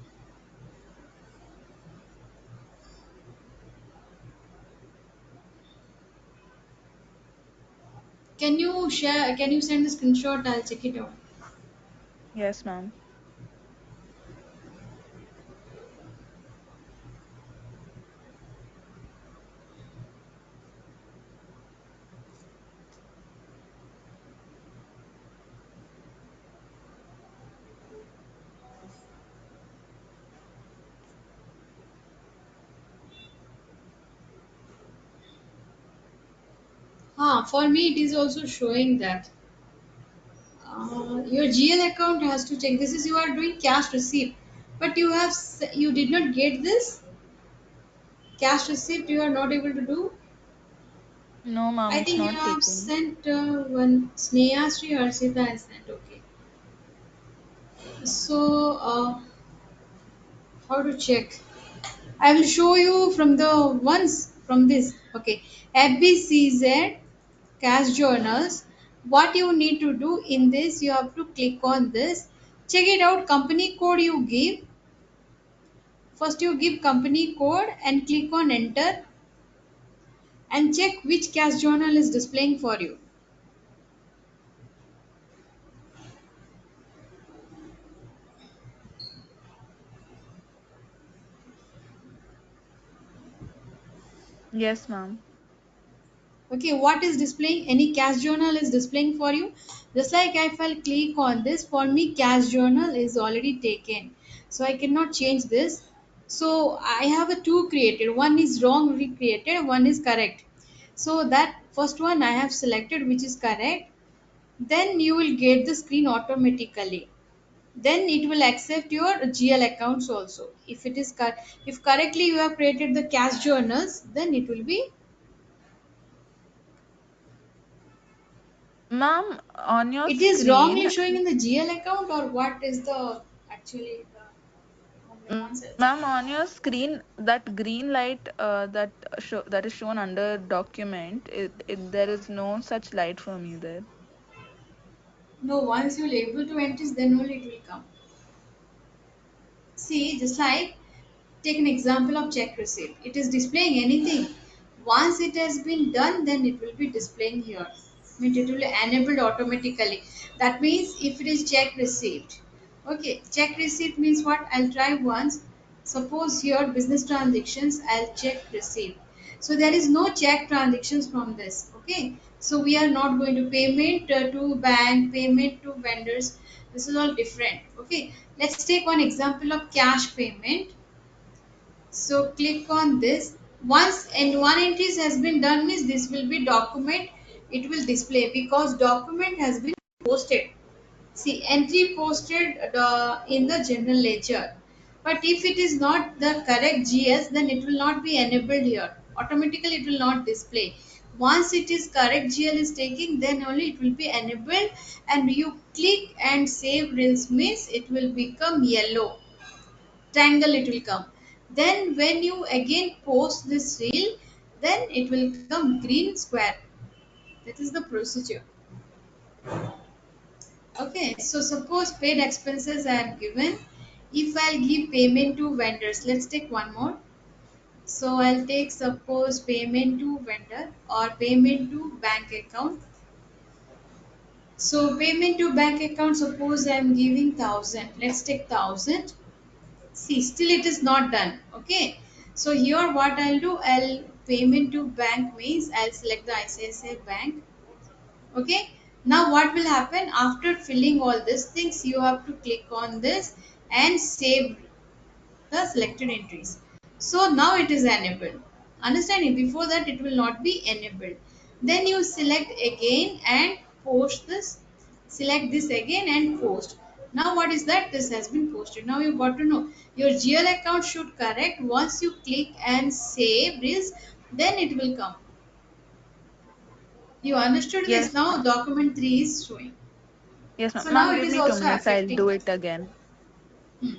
Can you share, can you send the screenshot? I'll check it out. Yes, ma'am. For me it is also showing that. Your GL account has to check. This is you are doing cash receipt, but you did not get this cash receipt. You are not able to do. No, ma'am, I it's think you not have taking. sent one Sneha Sri Harshita has sent. Okay. So how to check? I will show you from the ones from this. Okay, FBCZ cash journals. What you need to do in this, you have to click on this. Check it out. Company code you give. First, you give company code and click on enter and check which cash journal is displaying for you. Yes, ma'am. Okay, what is displaying? Any cash journal is displaying for you. Just like if I'll click on this, for me cash journal is already taken. So I cannot change this. So I have a two created. One is wrong recreated, one is correct. So that first one I have selected which is correct. Then you will get the screen automatically. Then it will accept your GL accounts also. If it is if correctly you have created the cash journals, then it will be. Ma'am, on your It is screen, wrongly showing in the GL account, or what is the actually only one cell. ma'am, on your screen, that green light that is shown under document, there is no such light for me there. No, once you're able to enter, then only it will come. See, just like take an example of check receipt. It is displaying anything. Once it has been done, then it will be displaying here. I mean, it will be enabled automatically. That means if it is check receipt. Okay, check receipt means what? I'll try once. Suppose here business transactions, I'll check receipt. So there is no check transactions from this. Okay, so we are not going to payment to bank, payment to vendors. This is all different. Okay, let's take one example of cash payment. So click on this. Once and one entries has been done means this will be document. It will display because document has been posted. See, entry posted in the general ledger. But if it is not the correct GS, then it will not be enabled here. Automatically, it will not display. Once it is correct GL is taking, then only it will be enabled. And you click and save reels means it will become yellow triangle. It will come. Then when you again post this reel, then it will come green square. That is the procedure. Okay, so suppose paid expenses I have given. If I'll give payment to vendors, let's take one more. So I'll take suppose payment to vendor or payment to bank account. So payment to bank account, suppose I'm giving 1,000. Let's take 1,000. See, still it is not done. Okay. So here what I'll do, I'll payment to bank means I'll select the ICICI bank. Okay, now what will happen after filling all these things? You have to click on this and save the selected entries. So now it is enabled. Understanding, before that it will not be enabled. Then you select again and post this. Select this again and post. Now what is that? This has been posted. Now you got to know your GL account should correct. Once you click and save this, then it will come. You understood this. Yes, Now ma'am. document 3 is showing. Yes, ma'am. So now Ma'am, it give is me two also minutes. I'll affecting. do it again. Hmm.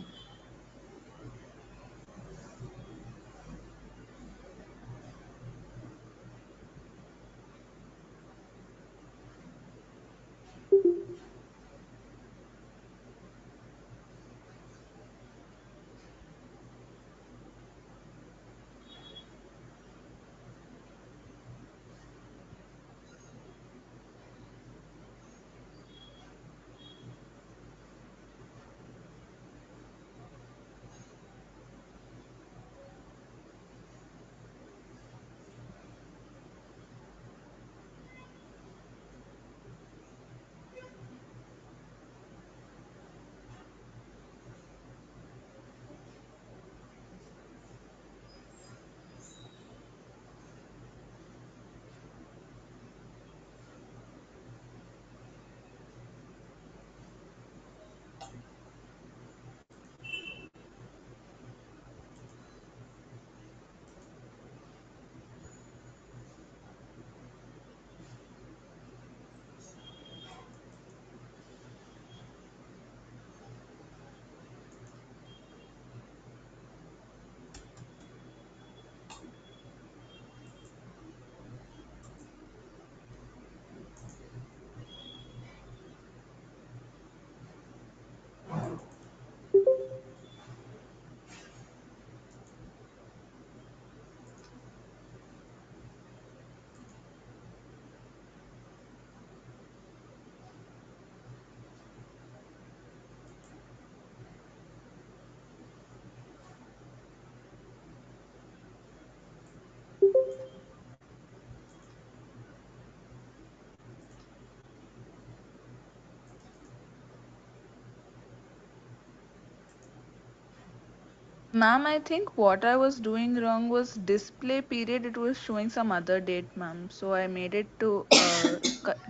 Ma'am, I think what I was doing wrong was display period. It was showing some other date, ma'am. So I made it to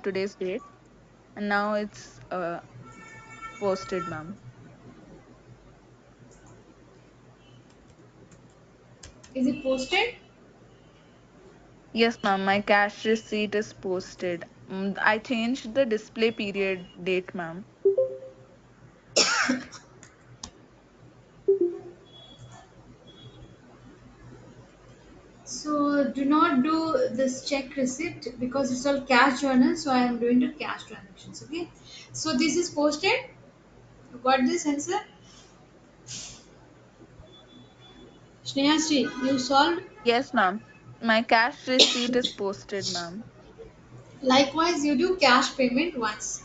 today's date, and now it's posted, ma'am. Is it posted? Yes, ma'am. My cash receipt is posted. I changed the display period date, ma'am. So do not do this check receipt because it's all cash journal. So I am doing the cash transactions. Okay. So this is posted. You got this answer? Snehasri, you solved. Yes, ma'am. My cash receipt is posted, ma'am. Likewise, you do cash payment once.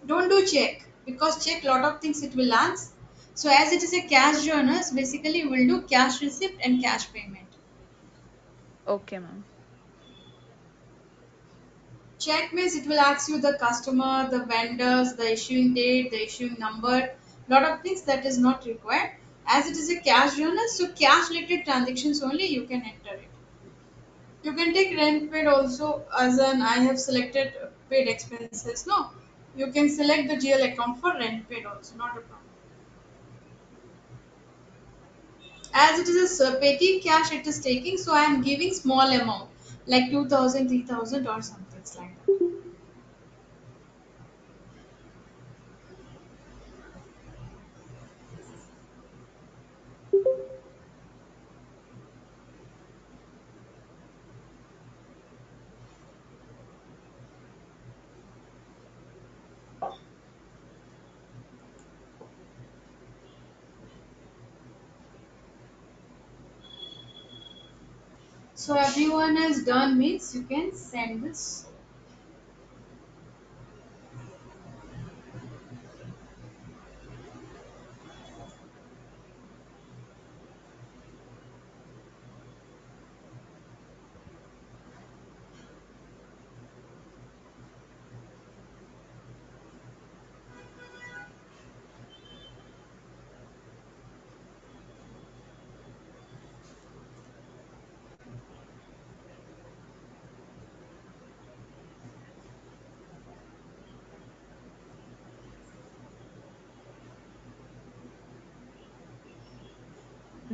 Don't do check because check lot of things it will ask. So as it is a cash journal, so basically we'll do cash receipt and cash payment. Okay, ma'am. Check means it will ask you the customer, the vendors, the issuing date, the issuing number, lot of things that is not required. As it is a cash journal, so cash related transactions only you can enter it. You can take rent paid also as an I have selected paid expenses. No, you can select the GL account for rent paid also, not a problem. As it is a petty cash it is taking, so I am giving small amount like 2000, 3000, or something like that. So everyone has done means you can send this.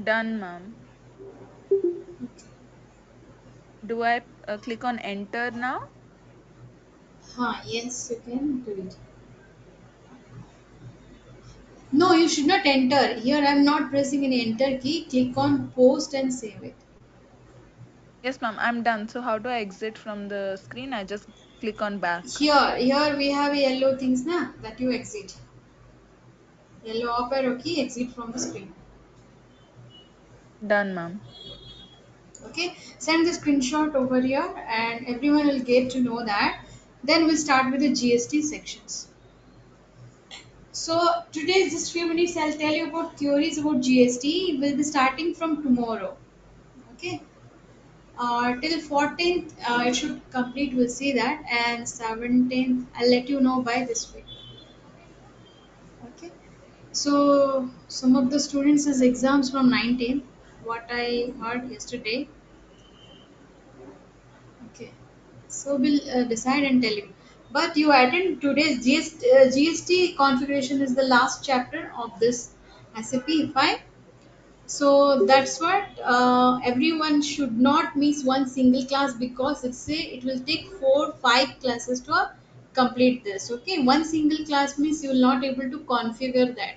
Done, ma'am. Do I click on enter now? Yes, you can do it. No, you should not enter. Here I am not pressing any enter key. Click on post and save it. Yes, ma'am. I'm done. So how do I exit from the screen? I just click on back. Here we have a yellow things na that you exit. Yellow up arrow key exit from the screen. Done, ma'am. Okay, send the screenshot over here and everyone will get to know that. Then we'll start with the GST sections. So today just few minutes I'll tell you about theories about GST. We'll be starting from tomorrow. Okay. Till 14th it should complete, we'll see that, and 17th I'll let you know by this week. Okay. So some of the students has exams from 19th, what I heard yesterday. Okay. So we'll decide and tell you. But you attend today's GST configuration is the last chapter of this SAP file. So that's what everyone should not miss one single class because it will take 4 5 classes to complete this. Okay, one single class means you will not able to configure that.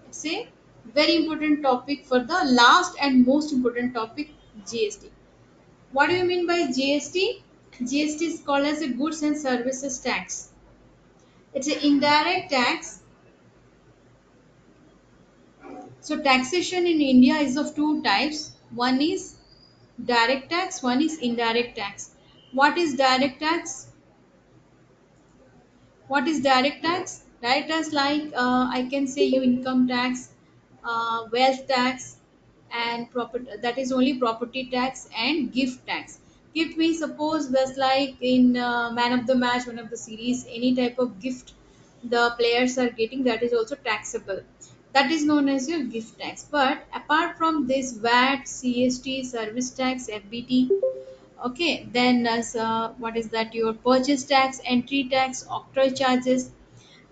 It's a very important topic for the last and most important topic, GST. What do you mean by GST? GST is called as a goods and services tax. It's an indirect tax. So taxation in India is of two types. One is direct tax, one is indirect tax. What is direct tax? What is direct tax? Direct tax, like I can say you income tax, wealth tax, and property. That is only property tax and gift tax. Gift means suppose that's like in Man of the Match, one of the series, any type of gift the players are getting, that is also taxable. That is known as your gift tax. But apart from this, VAT, CST, service tax, FBT, okay, then what is that, your purchase tax, entry tax, octroi charges,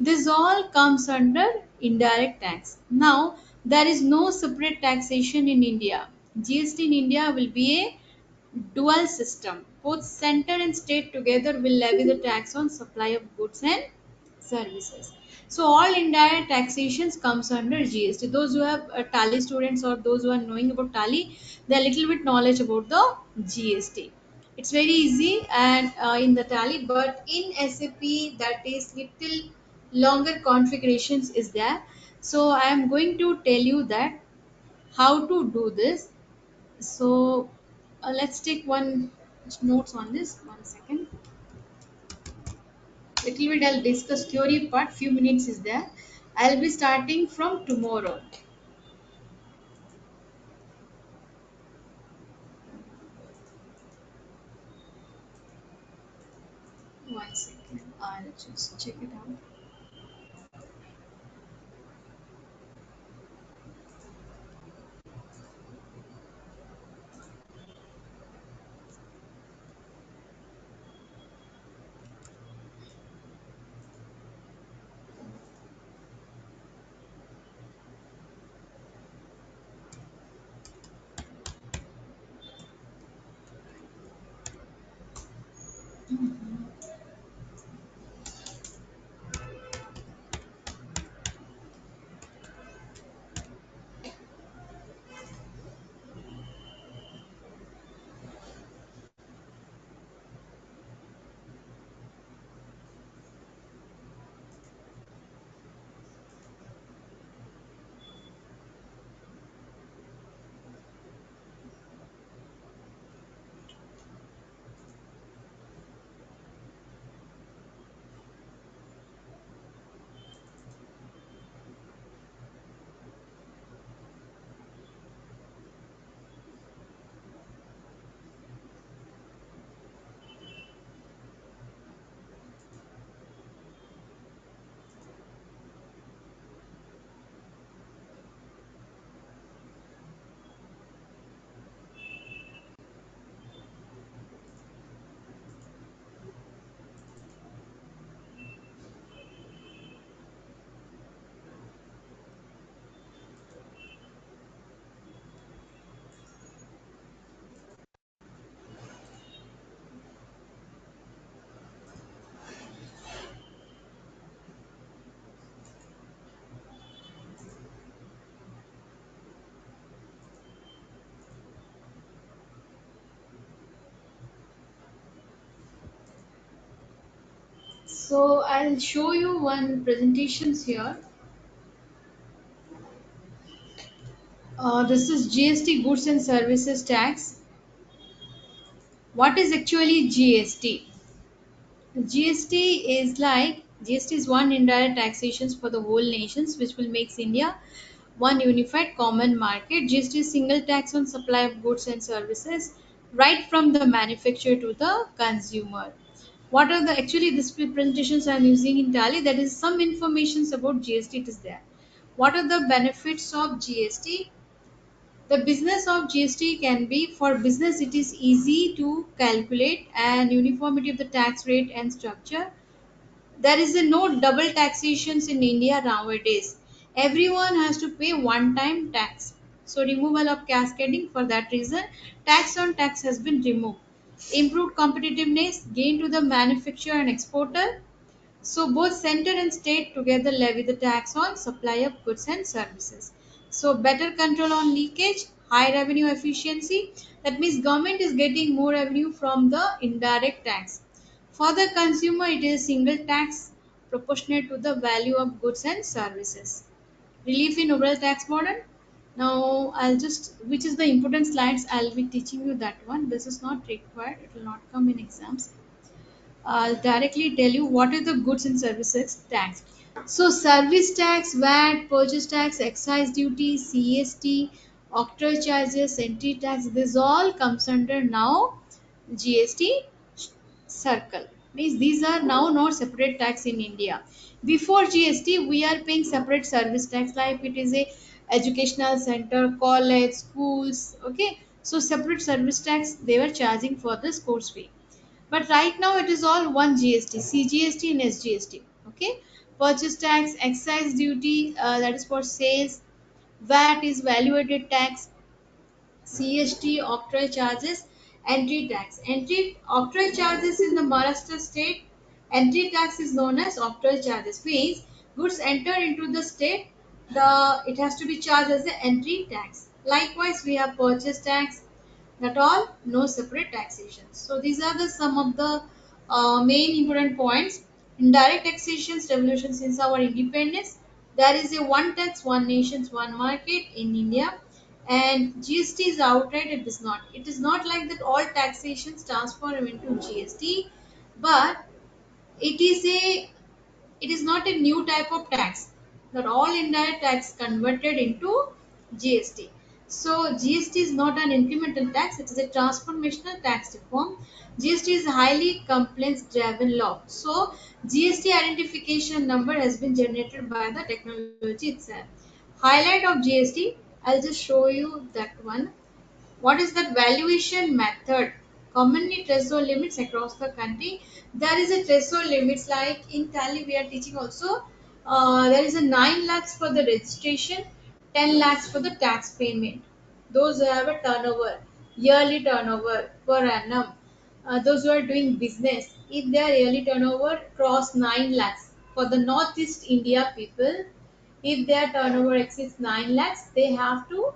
this all comes under indirect tax. Now, there is no separate taxation in India. GST in India will be a dual system. Both center and state together will levy the tax on supply of goods and services. So all indirect taxations comes under GST. Those who have Tally students or those who are knowing about Tally, they are little bit knowledge about the GST. It's very easy and in the Tally, but in SAP that is little longer configurations is there. So I am going to tell you that how to do this. So let's take one notes on this. One second. Little bit I'll discuss theory part. Few minutes is there. I'll be starting from tomorrow. One second. I'll just check it out. So I'll show you one presentations here. This is GST goods and services tax. What is actually GST? GST is one indirect taxations for the whole nations, which will makes India one unified common market. GST is single tax on supply of goods and services, right from the manufacturer to the consumer. What are the actually this presentations I am using in Tally? That is some informations about GST. It is there. What are the benefits of GST? The business of GST can be for business. It is easy to calculate and uniformity of the tax rate and structure. There is a no double taxations in India nowadays. Everyone has to pay one time tax. So removal of cascading, for that reason tax on tax has been removed. Improved competitiveness gain to the manufacturer and exporter. So both center and state together levy the tax on supply of goods and services. So better control on leakage, high revenue efficiency. That means government is getting more revenue from the indirect tax. For the consumer, it is single tax proportionate to the value of goods and services. Relief in overall tax burden. Now I'll just, which is the important slides, I'll be teaching you that one. This is not required, it will not come in exams. I'll directly tell you what are the goods and services tax. So service tax, VAT, purchase tax, excise duty, CST, octroi charges, entry tax, this all comes under now GST circle. Means these are now not separate tax in India. Before GST, we are paying separate service tax, like it is a educational center, college, schools. Okay, so separate service tax they were charging for this course fee. But right now it is all one GST, CGST and SGST. Okay, purchase tax, excise duty, that is for sales. VAT is value added tax. CST octroi charges, entry tax. Entry octroi charges in the Maharashtra state. Entry tax is known as octroi charges. Means goods enter into the state, the it has to be charged as the entry tax. Likewise, we have purchase tax. That all no separate taxation. So these are the some of the main important points. Indirect taxation's revolution since our independence. There is a one tax, one nations, one market in India, and GST is outright. It is not. It is not like that all taxations transform into GST, but it is a it is not a new type of tax, that all indirect tax converted into GST. So GST is not an incremental tax, it is a transformational tax reform. GST is a highly compliance driven law. So GST identification number has been generated by the technology itself. Highlight of GST, I'll just show you that one. What is that valuation method? Commonly threshold limits across the country. There is a threshold limits, like in Tally we are teaching also. There is a 9 lakhs for the registration, 10 lakhs for the tax payment. Those who have a turnover, yearly turnover per annum. Those who are doing business, if their yearly turnover cross 9 lakhs. For the Northeast India people, if their turnover exceeds 9 lakhs, they have to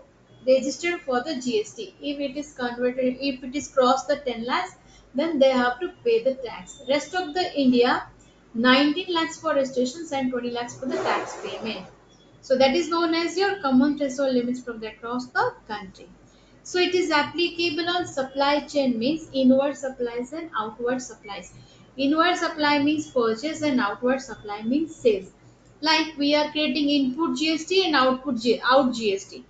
register for the GST. If it is converted, if it is crossed the 10 lakhs, then they have to pay the tax. Rest of the India, 19 lakhs for registrations and 20 lakhs for the tax payment. So that is known as your common threshold limits from the across the country. So it is applicable on supply chain, means inward supplies and outward supplies. Inward supply means purchase and outward supply means sales. Like we are creating input GST and out GST.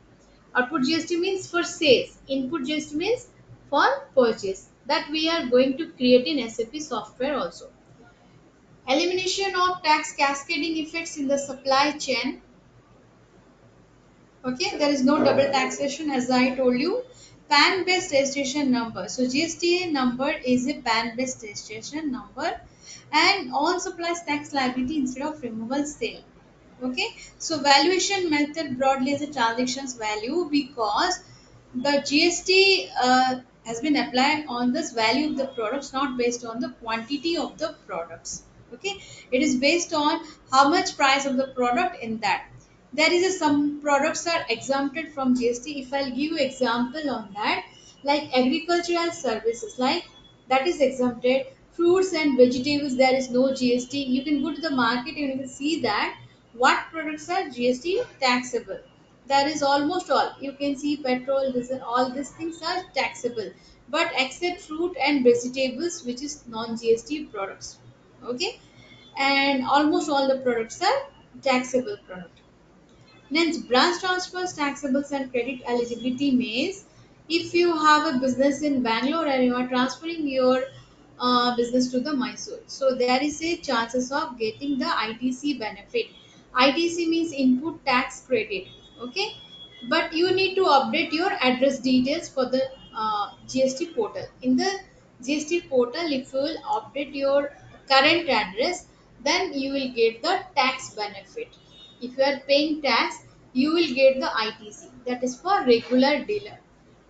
Output GST means for sales. Input GST means for purchase. That we are going to create in SAP software also. Elimination of tax cascading effects in the supply chain. Okay, there is no double taxation as I told you. PAN based registration number. So GST number is a PAN based registration number, and on supplies tax liability instead of removal sale. Okay, so valuation method broadly is a transactions value, because the GST has been applied on this value of the products, not based on the quantity of the products. Okay, it is based on how much price of the product in that. There is a some products are exempted from GST. If I'll give you example on that, like agricultural services, like that is exempted. Fruits and vegetables, there is no GST. You can go to the market and you can see that what products are GST taxable. There is almost all. You can see petrol, diesel, all these things are taxable. But except fruit and vegetables, which is non-GST products. Okay, and almost all the products are taxable product. Hence, branch transfers, taxables, and credit eligibility means if you have a business in Bangalore and you are transferring your business to the Mysore, so there is a chances of getting the ITC benefit. ITC means input tax credit. Okay, but you need to update your address details for the GST portal. In the GST portal, if you will update your current address, then you will get the tax benefit. If you are paying tax, you will get the ITC. That is for regular dealer.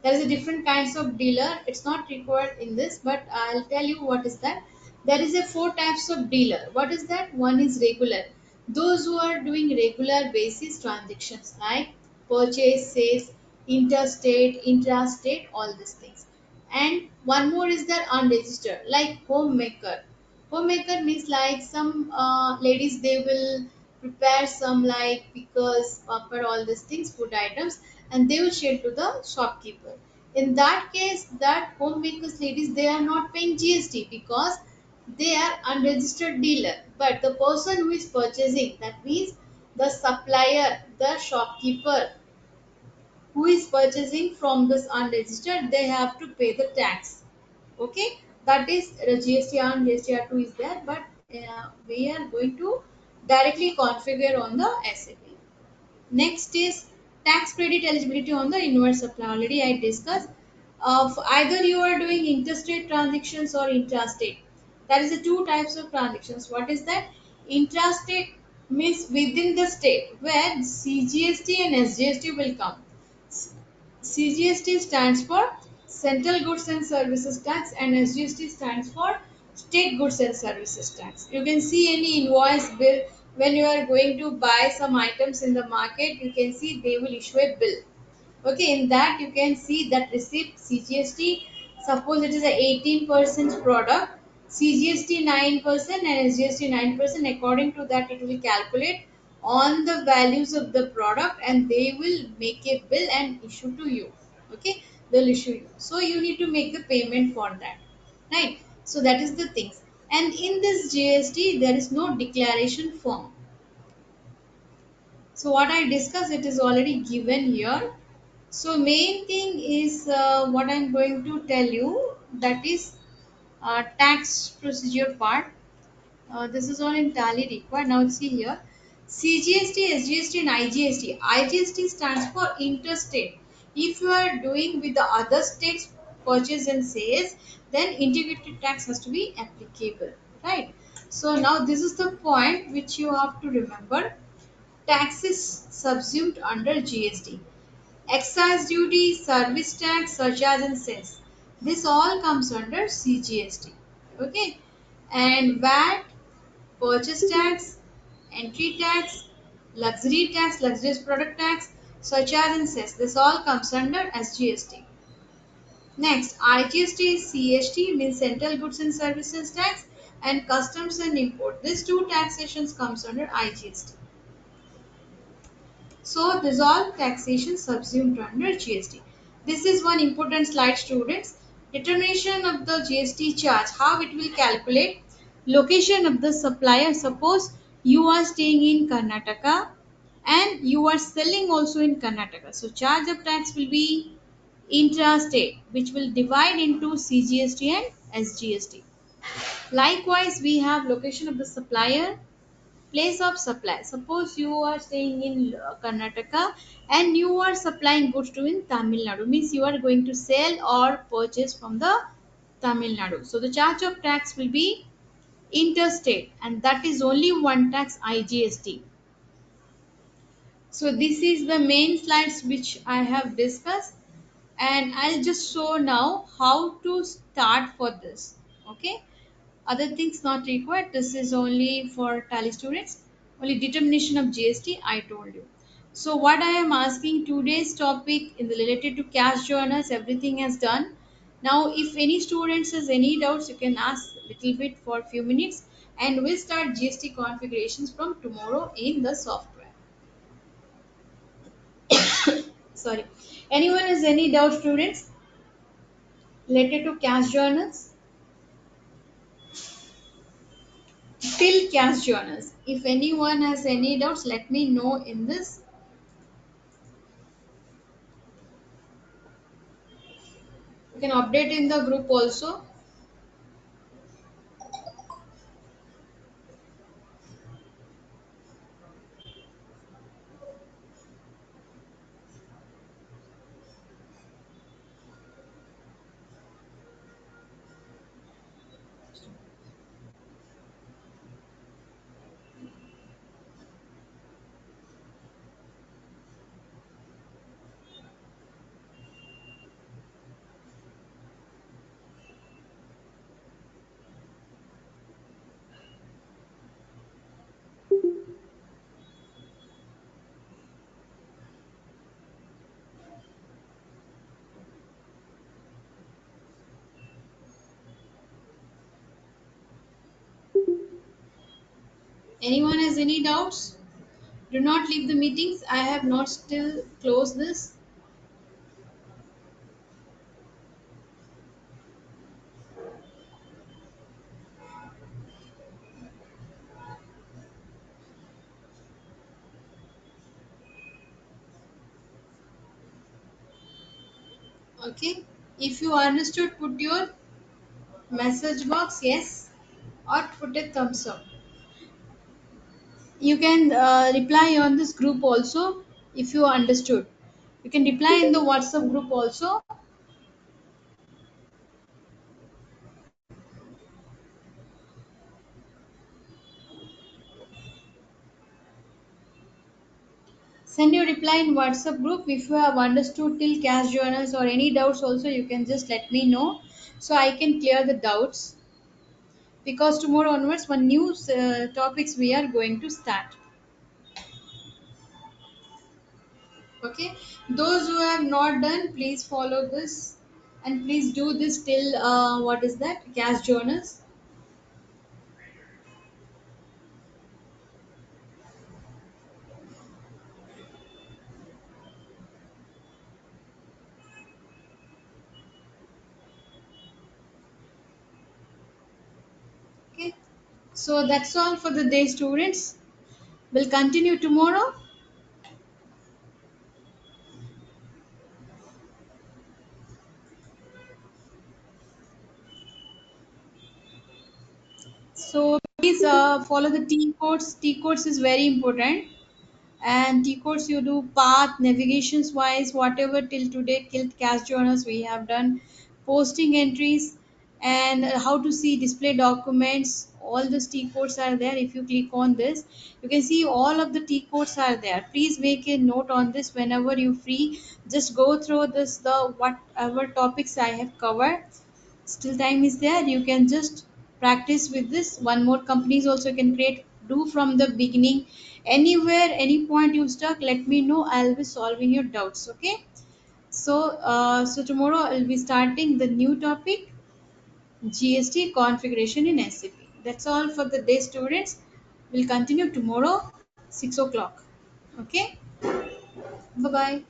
There is a different kinds of dealer. It's not required in this, but I'll tell you what is that. There is a four types of dealer. What is that? One is regular. Those who are doing regular basis transactions, like purchase, sales, interstate, intrastate, all these things. And one more is that unregistered, like homemaker. Homemaker means like some ladies, they will prepare some like pickles, papad, all these things, food items, and they will share to the shopkeeper. In that case, that homemakers ladies, they are not paying GST because they are unregistered dealer. But the person who is purchasing, that means the supplier, the shopkeeper who is purchasing from this unregistered, they have to pay the tax. Okay, That is the GSTR and GSTR2 is there, but we are going to directly configure on the SAP. Next is tax credit eligibility on the inward supply. Already I discussed. Either you are doing interstate transactions or intrastate. That is the two types of transactions. What is that? Intrastate means within the state where CGST and SGST will come. CGST stands for Central Goods and Services Tax and SGST stands for State Goods and Services Tax. You can see any invoice bill when you are going to buy some items in the market, you can see they will issue a bill. Okay, in that you can see that receipt CGST, suppose it is a 18% product, CGST 9% and SGST 9. According to that, it will calculate on the values of the product and they will make a bill and issue to you. Okay, they'll issue you. So you need to make the payment for that. Right? So that is the things. And in this GST, there is no declaration form. So what I discussed, it is already given here. So main thing is what I'm going to tell you, that is tax procedure part. This is all in tally required. Now see here, CGST, SGST and IGST. IGST stands for interstate. If you are doing with the other states purchase and sales, then integrated tax has to be applicable, right? So now this is the point which you have to remember. Tax is subsumed under GST. Excise duty, service tax, surcharge and cess. This all comes under CGST. Okay. And VAT, purchase tax, entry tax, luxurious product tax, surcharge and cess. This all comes under SGST. Next, IGST is CST, means Central Goods and Services Tax, and Customs and Import. These two taxations comes under IGST. So this all taxation subsumed under GST. This is one important slide, students. Determination of the GST charge, how it will calculate. Location of the supplier. Suppose you are staying in Karnataka and you are selling also in Karnataka. So charge of tax will be intrastate, which will divide into CGST and SGST. Likewise, we have location of the supplier, place of supply. Suppose you are staying in Karnataka and you are supplying goods to in Tamil Nadu. Means you are going to sell or purchase from the Tamil Nadu. So the charge of tax will be interstate and that is only one tax, IGST. So this is the main slides which I have discussed and I'll just show now how to start for this. Okay. Other things not required. This is only for tally students. Only determination of GST I told you. So what I am asking, today's topic in the related to cash journals, everything has done. Now if any students has any doubts, you can ask little bit for a few minutes and we'll start GST configurations from tomorrow in the software. Sorry. Anyone has any doubt, students, related to cash journals? Till cash journals. If anyone has any doubts, let me know in this. You can update in the group also. Anyone has any doubts? Do not leave the meetings. I have not still closed this. Okay. If you understood, put your message box, yes, or put a thumbs up. You can reply on this group also if you understood. You can reply in the WhatsApp group also. Send your reply in WhatsApp group if you have understood till cash journals or any doubts also. You can just let me know so I can clear the doubts, because tomorrow onwards one new topics we are going to start. Okay, those who have not done, please follow this and please do this till what is that, cash journals. Okay, so that's all for the day, students. We'll continue tomorrow. So please follow the T codes. T codes is very important. And T codes you do path, navigations wise, whatever till today, till cash journals we have done, posting entries, and how to see display documents. All the T codes are there. If you click on this, you can see all of the T codes are there. Please make a note on this whenever you free. Just go through this, the whatever topics I have covered. Still time is there, you can just practice with this. One more companies also can create. Do from the beginning. Anywhere, any point you stuck, let me know, I'll be solving your doubts. Okay, so so tomorrow I'll be starting the new topic, GST configuration in SAP. That's all for the day, students. We'll continue tomorrow 6 o'clock. Okay, bye bye.